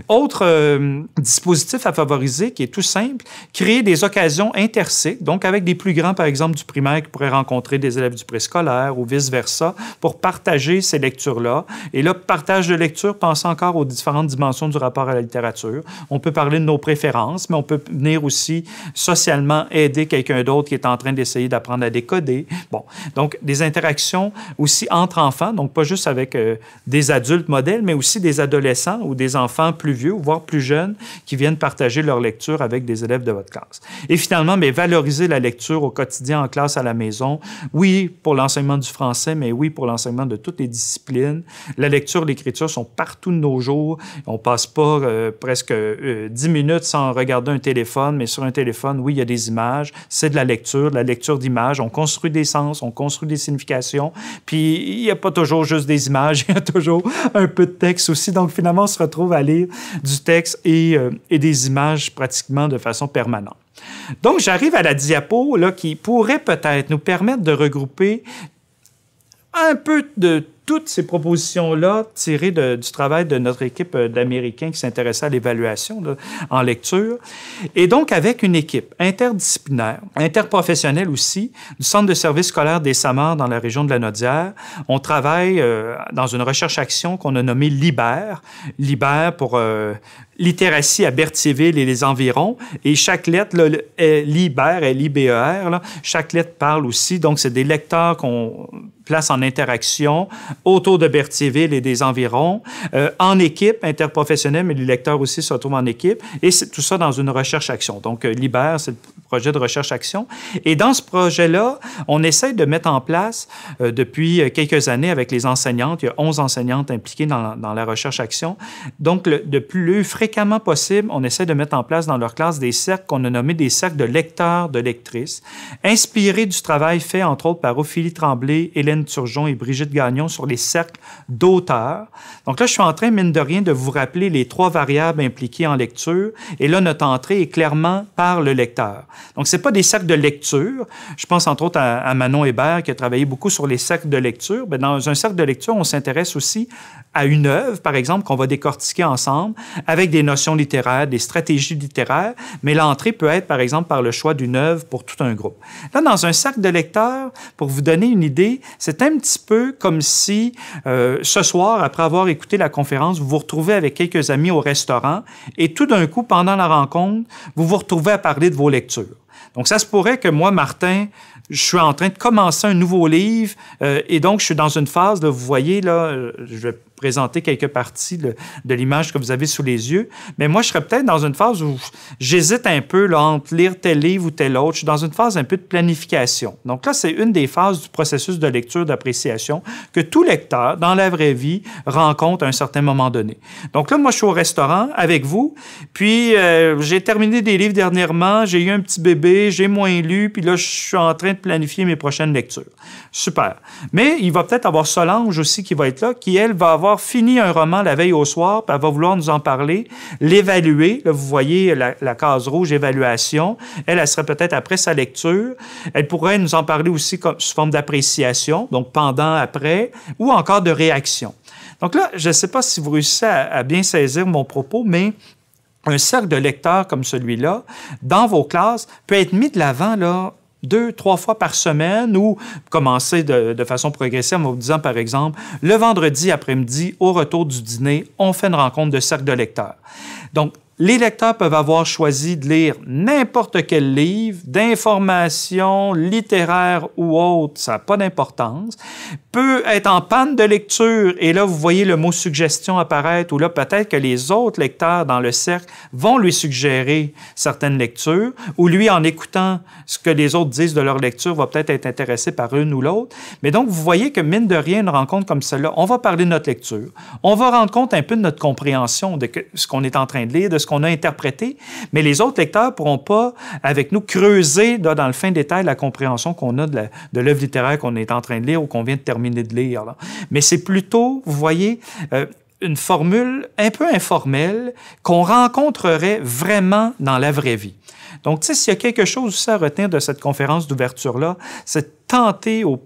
Autre dispositif à favoriser, qui est tout simple, créer des occasions intercycles, donc avec des plus grands, par exemple, du primaire qui pourraient rencontrer des élèves du préscolaire ou vice-versa, pour partager ces lectures-là. Et là, partage de lecture, pensez encore aux différentes dimensions du rapport à la littérature. On peut parler de nos préférences, mais on peut venir aussi socialement aider quelqu'un d'autre qui est en train d'essayer d'apprendre à décoder. Bon, donc des interactions aussi entre enfants, donc pas juste avec des adultes modèles, mais aussi des adolescents ou des enfants plus vieux, voire plus jeunes, qui viennent partager leur lecture avec des élèves de votre classe. Et finalement, mais valoriser la lecture au quotidien, en classe, à la maison. Oui, pour l'enseignement du français, mais oui, pour l'enseignement de toutes les disciplines. La lecture, l'écriture sont partout de nos jours. On passe pas presque 10 minutes sans regarder un téléphone, mais sur un téléphone, oui, il y a des images. C'est de la lecture d'images. On construit des sens, on construit des significations. Puis, il n'y a pas toujours juste des images, il y a toujours un peu de texte aussi. Donc, finalement, on se retrouve à lire du texte et des images pratiquement de façon permanente. Donc, j'arrive à la diapo là, qui pourrait peut-être nous permettre de regrouper un peu de toutes ces propositions-là tirées du travail de notre équipe d'Américains qui s'intéressait à l'évaluation en lecture. Et donc, avec une équipe interdisciplinaire, interprofessionnelle aussi, du Centre de services scolaires des Samars dans la région de la Naudière, on travaille dans une recherche-action qu'on a nommée LIBER. LIBER pour littératie à Berthierville et les environs. Et chaque lettre, là, LIBER, L-I-B-E-R, là, chaque lettre parle aussi. Donc, c'est des lecteurs qu'on place en interaction autour de Berthierville et des environs, en équipe interprofessionnelle, mais les lecteurs aussi se retrouvent en équipe. Et c'est tout ça dans une recherche-action. Donc, LIBER, c'est le projet de recherche-action. Et dans ce projet-là, on essaie de mettre en place, depuis quelques années avec les enseignantes, il y a 11 enseignantes impliquées dans la recherche-action. Donc, le plus fréquemment possible, on essaie de mettre en place dans leur classe des cercles qu'on a nommés des cercles de lecteurs, de lectrices, inspirés du travail fait, entre autres, par Ophélie Tremblay, Hélène Turgeon et Brigitte Gagnon sur les cercles d'auteurs. Donc là, je suis en train, mine de rien, de vous rappeler les 3 variables impliquées en lecture. Et là, notre entrée est clairement par le lecteur. Donc, ce n'est pas des cercles de lecture. Je pense, entre autres, à Manon Hébert, qui a travaillé beaucoup sur les cercles de lecture. Bien, dans un cercle de lecture, on s'intéresse aussi à une œuvre, par exemple, qu'on va décortiquer ensemble, avec des notions littéraires, des stratégies littéraires, mais l'entrée peut être, par exemple, par le choix d'une œuvre pour tout un groupe. Là, dans un cercle de lecteurs, pour vous donner une idée, c'est un petit peu comme si, ce soir, après avoir écouté la conférence, vous vous retrouvez avec quelques amis au restaurant et tout d'un coup, pendant la rencontre, vous vous retrouvez à parler de vos lectures. Donc, ça se pourrait que moi, Martin, je suis en train de commencer un nouveau livre et donc je suis dans une phase, là, vous voyez, là, je vais présenter quelques parties de l'image que vous avez sous les yeux, mais moi, je serais peut-être dans une phase où j'hésite un peu là, entre lire tel livre ou tel autre. Je suis dans une phase un peu de planification. Donc là, c'est une des phases du processus de lecture, d'appréciation que tout lecteur, dans la vraie vie, rencontre à un certain moment donné. Donc là, moi, je suis au restaurant avec vous, puis j'ai terminé des livres dernièrement, j'ai eu un petit bébé, j'ai moins lu, puis là, je suis en train de planifier mes prochaines lectures. Super. Mais il va peut-être avoir Solange aussi qui va être là, qui, elle, va avoir fini un roman la veille au soir, puis elle va vouloir nous en parler, l'évaluer. Là, vous voyez la case rouge, évaluation. Elle serait peut-être après sa lecture. Elle pourrait nous en parler aussi sous forme d'appréciation, donc pendant, après, ou encore de réaction. Donc là, je ne sais pas si vous réussissez à bien saisir mon propos, mais un cercle de lecteurs comme celui-là, dans vos classes, peut être mis de l'avant, là, 2, 3 fois par semaine ou commencer de façon progressive en vous disant, par exemple, le vendredi après-midi, au retour du dîner, on fait une rencontre de cercle de lecteurs. Donc, les lecteurs peuvent avoir choisi de lire n'importe quel livre, d'information littéraire ou autre, ça n'a pas d'importance, peut être en panne de lecture, et là, vous voyez le mot « suggestion » apparaître, ou là, peut-être que les autres lecteurs dans le cercle vont lui suggérer certaines lectures, ou lui, en écoutant ce que les autres disent de leur lecture, va peut-être être intéressé par une ou l'autre. Mais donc, vous voyez que, mine de rien, une rencontre comme celle-là, on va parler de notre lecture, on va rendre compte un peu de notre compréhension de ce qu'on est en train de lire, de ce qu'on a interprété, mais les autres lecteurs ne pourront pas, avec nous, creuser là, dans le fin détail la compréhension qu'on a de l'œuvre littéraire qu'on est en train de lire ou qu'on vient de terminer de lire. Là. Mais c'est plutôt, vous voyez, une formule un peu informelle qu'on rencontrerait vraiment dans la vraie vie. Donc, tu sais, s'il y a quelque chose aussi à retenir de cette conférence d'ouverture-là, c'est de tenter au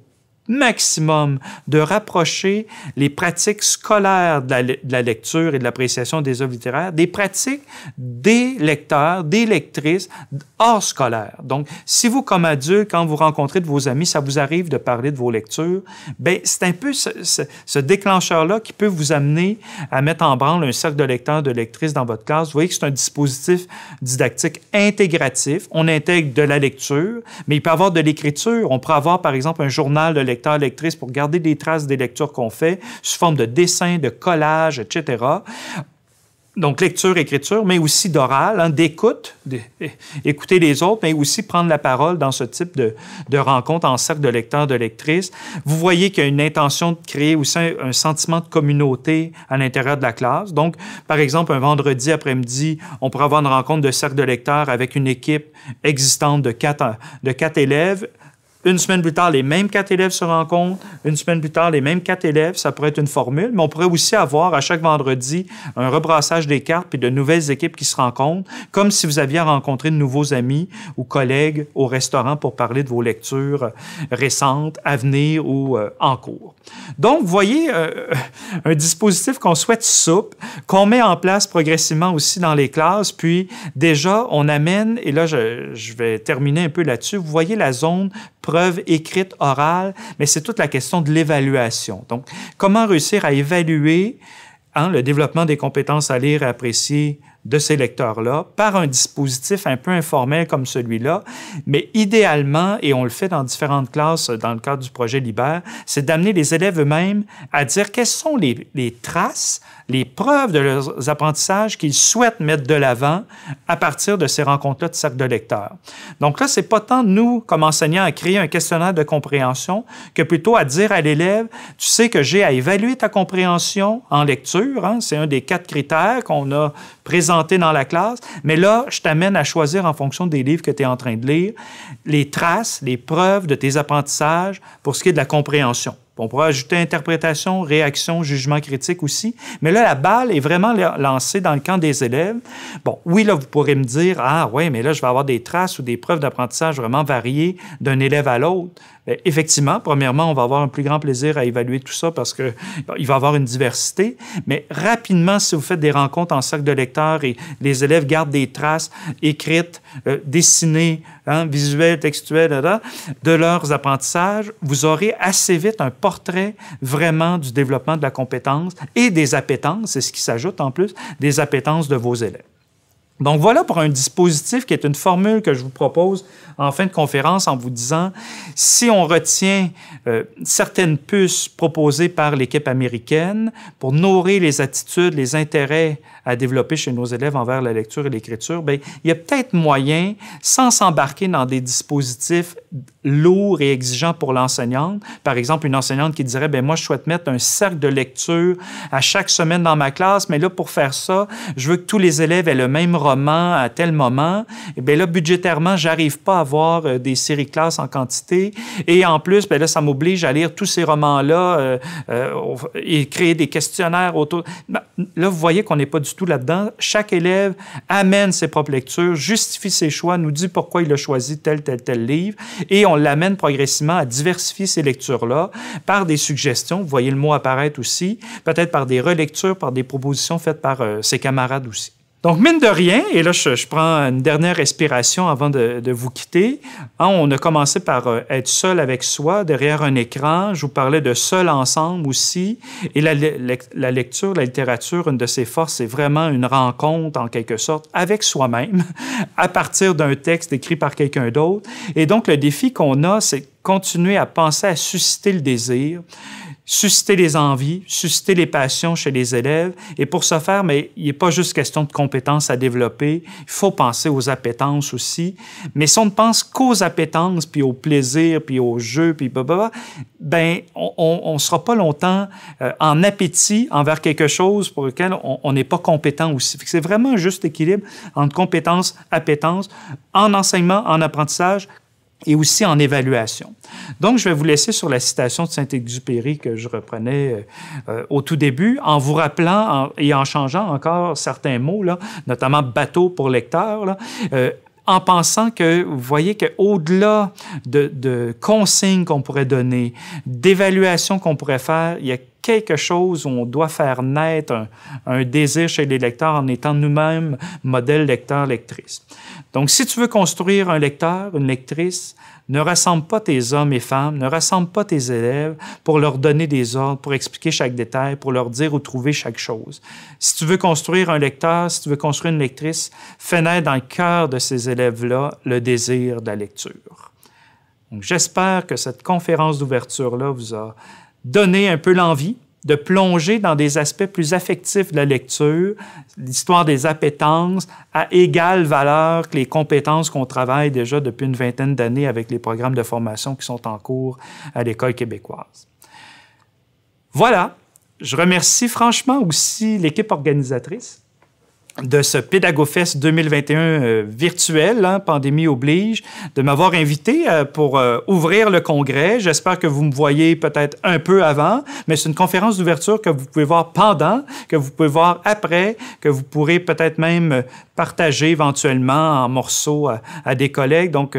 maximum de rapprocher les pratiques scolaires de la lecture et de l'appréciation des œuvres littéraires des pratiques des lecteurs, des lectrices hors scolaire. Donc, si vous, comme adulte, quand vous rencontrez de vos amis, ça vous arrive de parler de vos lectures, bien, c'est un peu ce déclencheur-là qui peut vous amener à mettre en branle un cercle de lecteurs, de lectrices dans votre classe. Vous voyez que c'est un dispositif didactique intégratif. On intègre de la lecture, mais il peut y avoir de l'écriture. On pourrait avoir, par exemple, un journal de lecteurs, lectrices pour garder des traces des lectures qu'on fait sous forme de dessins, de collages, etc. Donc, lecture, écriture, mais aussi d'oral, hein, d'écoute, écouter les autres, mais aussi prendre la parole dans ce type de rencontre en cercle de lecteurs, de lectrices. Vous voyez qu'il y a une intention de créer aussi un sentiment de communauté à l'intérieur de la classe. Donc, par exemple, un vendredi après-midi, on pourrait avoir une rencontre de cercle de lecteurs avec une équipe existante de quatre élèves. Une semaine plus tard, les mêmes 4 élèves se rencontrent. Une semaine plus tard, les mêmes 4 élèves. Ça pourrait être une formule, mais on pourrait aussi avoir à chaque vendredi un rebrassage des cartes puis de nouvelles équipes qui se rencontrent, comme si vous aviez rencontré de nouveaux amis ou collègues au restaurant pour parler de vos lectures récentes, à venir ou en cours. Donc, vous voyez, un dispositif qu'on souhaite souple, qu'on met en place progressivement aussi dans les classes, puis déjà, on amène, et là, je vais terminer un peu là-dessus, vous voyez la zone preuve écrite, orale, mais c'est toute la question de l'évaluation. Donc, comment réussir à évaluer le développement des compétences à lire et apprécier de ces lecteurs-là par un dispositif un peu informel comme celui-là, mais idéalement, et on le fait dans différentes classes dans le cadre du projet Libère, c'est d'amener les élèves eux-mêmes à dire quelles sont les traces, les preuves de leurs apprentissages qu'ils souhaitent mettre de l'avant à partir de ces rencontres-là de cercle de lecteurs. Donc là, c'est pas tant nous, comme enseignants, à créer un questionnaire de compréhension que plutôt à dire à l'élève, tu sais que j'ai à évaluer ta compréhension en lecture, hein, c'est un des 4 critères qu'on a présentés dans la classe, mais là, je t'amène à choisir en fonction des livres que tu es en train de lire, les traces, les preuves de tes apprentissages pour ce qui est de la compréhension. On pourra ajouter interprétation, réaction, jugement critique aussi. Mais là, la balle est vraiment lancée dans le camp des élèves. Bon, oui, là, vous pourrez me dire, ah oui, mais là, je vais avoir des traces ou des preuves d'apprentissage vraiment variées d'un élève à l'autre. Bien, effectivement, premièrement, on va avoir un plus grand plaisir à évaluer tout ça parce qu'il va y avoir une diversité. Mais rapidement, si vous faites des rencontres en cercle de lecteurs et les élèves gardent des traces écrites, dessinées, visuelles, textuelles, de leurs apprentissages, vous aurez assez vite un portrait vraiment du développement de la compétence et des appétences, c'est ce qui s'ajoute en plus, des appétences de vos élèves. Donc voilà pour un dispositif qui est une formule que je vous propose en fin de conférence en vous disant, si on retient certaines puces proposées par l'équipe américaine pour nourrir les attitudes, les intérêts à développer chez nos élèves envers la lecture et l'écriture, bien, il y a peut-être moyen, sans s'embarquer dans des dispositifs lourds et exigeants pour l'enseignante. Par exemple, une enseignante qui dirait, bien, moi, je souhaite mettre un cercle de lecture à chaque semaine dans ma classe, mais là, pour faire ça, je veux que tous les élèves aient le même roman à tel moment. Et bien là, budgétairement, j'arrive pas à avoir des séries classes en quantité. Et en plus, bien là, ça m'oblige à lire tous ces romans-là et créer des questionnaires autour. Ben, là, vous voyez qu'on n'est pas du tout là-dedans. Chaque élève amène ses propres lectures, justifie ses choix, nous dit pourquoi il a choisi tel livre, et on l'amène progressivement à diversifier ces lectures-là par des suggestions. Vous voyez le mot apparaître aussi, peut-être par des relectures, par des propositions faites par ses camarades aussi. Donc, mine de rien, et là, je prends une dernière respiration avant de vous quitter. Hein, on a commencé par être seul avec soi, derrière un écran. Je vous parlais de seul ensemble aussi. Et la lecture, la littérature, une de ses forces, c'est vraiment une rencontre, en quelque sorte, avec soi-même, à partir d'un texte écrit par quelqu'un d'autre. Et donc, le défi qu'on a, c'est continuer à penser à susciter le désir, susciter les envies, susciter les passions chez les élèves. Et pour ce faire, mais il n'est pas juste question de compétences à développer, il faut penser aux appétences aussi. Mais si on ne pense qu'aux appétences, puis au plaisir, puis au jeu, puis blablabla, ben on ne sera pas longtemps en appétit envers quelque chose pour lequel on n'est pas compétent aussi. C'est vraiment un juste équilibre entre compétences, appétences, en enseignement, en apprentissage, et aussi en évaluation. Donc, je vais vous laisser sur la citation de Saint-Exupéry que je reprenais au tout début, en vous rappelant et en changeant encore certains mots, là, notamment « bateau » pour lecteur, là, en pensant que, vous voyez qu'au-delà de consignes qu'on pourrait donner, d'évaluations qu'on pourrait faire, il y a quelque chose où on doit faire naître un désir chez les lecteurs en étant nous-mêmes modèle lecteur-lectrice. Donc, si tu veux construire un lecteur, une lectrice, ne rassemble pas tes hommes et femmes, ne rassemble pas tes élèves pour leur donner des ordres, pour expliquer chaque détail, pour leur dire où trouver chaque chose. Si tu veux construire un lecteur, si tu veux construire une lectrice, fais naître dans le cœur de ces élèves-là le désir de la lecture. Donc, j'espère que cette conférence d'ouverture-là vous a donné un peu l'envie de plonger dans des aspects plus affectifs de la lecture, l'histoire des appétences, à égale valeur que les compétences qu'on travaille déjà depuis une vingtaine d'années avec les programmes de formation qui sont en cours à l'École québécoise. Voilà, je remercie franchement aussi l'équipe organisatrice de ce PédagoFest 2021 virtuel, hein, pandémie oblige, de m'avoir invité pour ouvrir le congrès. J'espère que vous me voyez peut-être un peu avant, mais c'est une conférence d'ouverture que vous pouvez voir pendant, que vous pouvez voir après, que vous pourrez peut-être même partager éventuellement en morceaux à des collègues. Donc,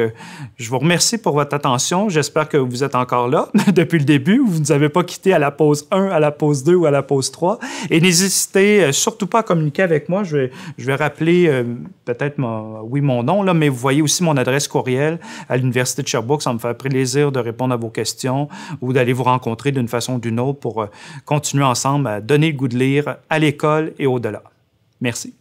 je vous remercie pour votre attention. J'espère que vous êtes encore là depuis le début. Vous ne nous avez pas quitté à la pause 1, à la pause 2 ou à la pause 3. Et n'hésitez surtout pas à communiquer avec moi. Je vais rappeler peut-être mon nom, là, mais vous voyez aussi mon adresse courriel à l'Université de Sherbrooke. Ça me fait plaisir de répondre à vos questions ou d'aller vous rencontrer d'une façon ou d'une autre pour continuer ensemble à donner le goût de lire à l'école et au-delà. Merci.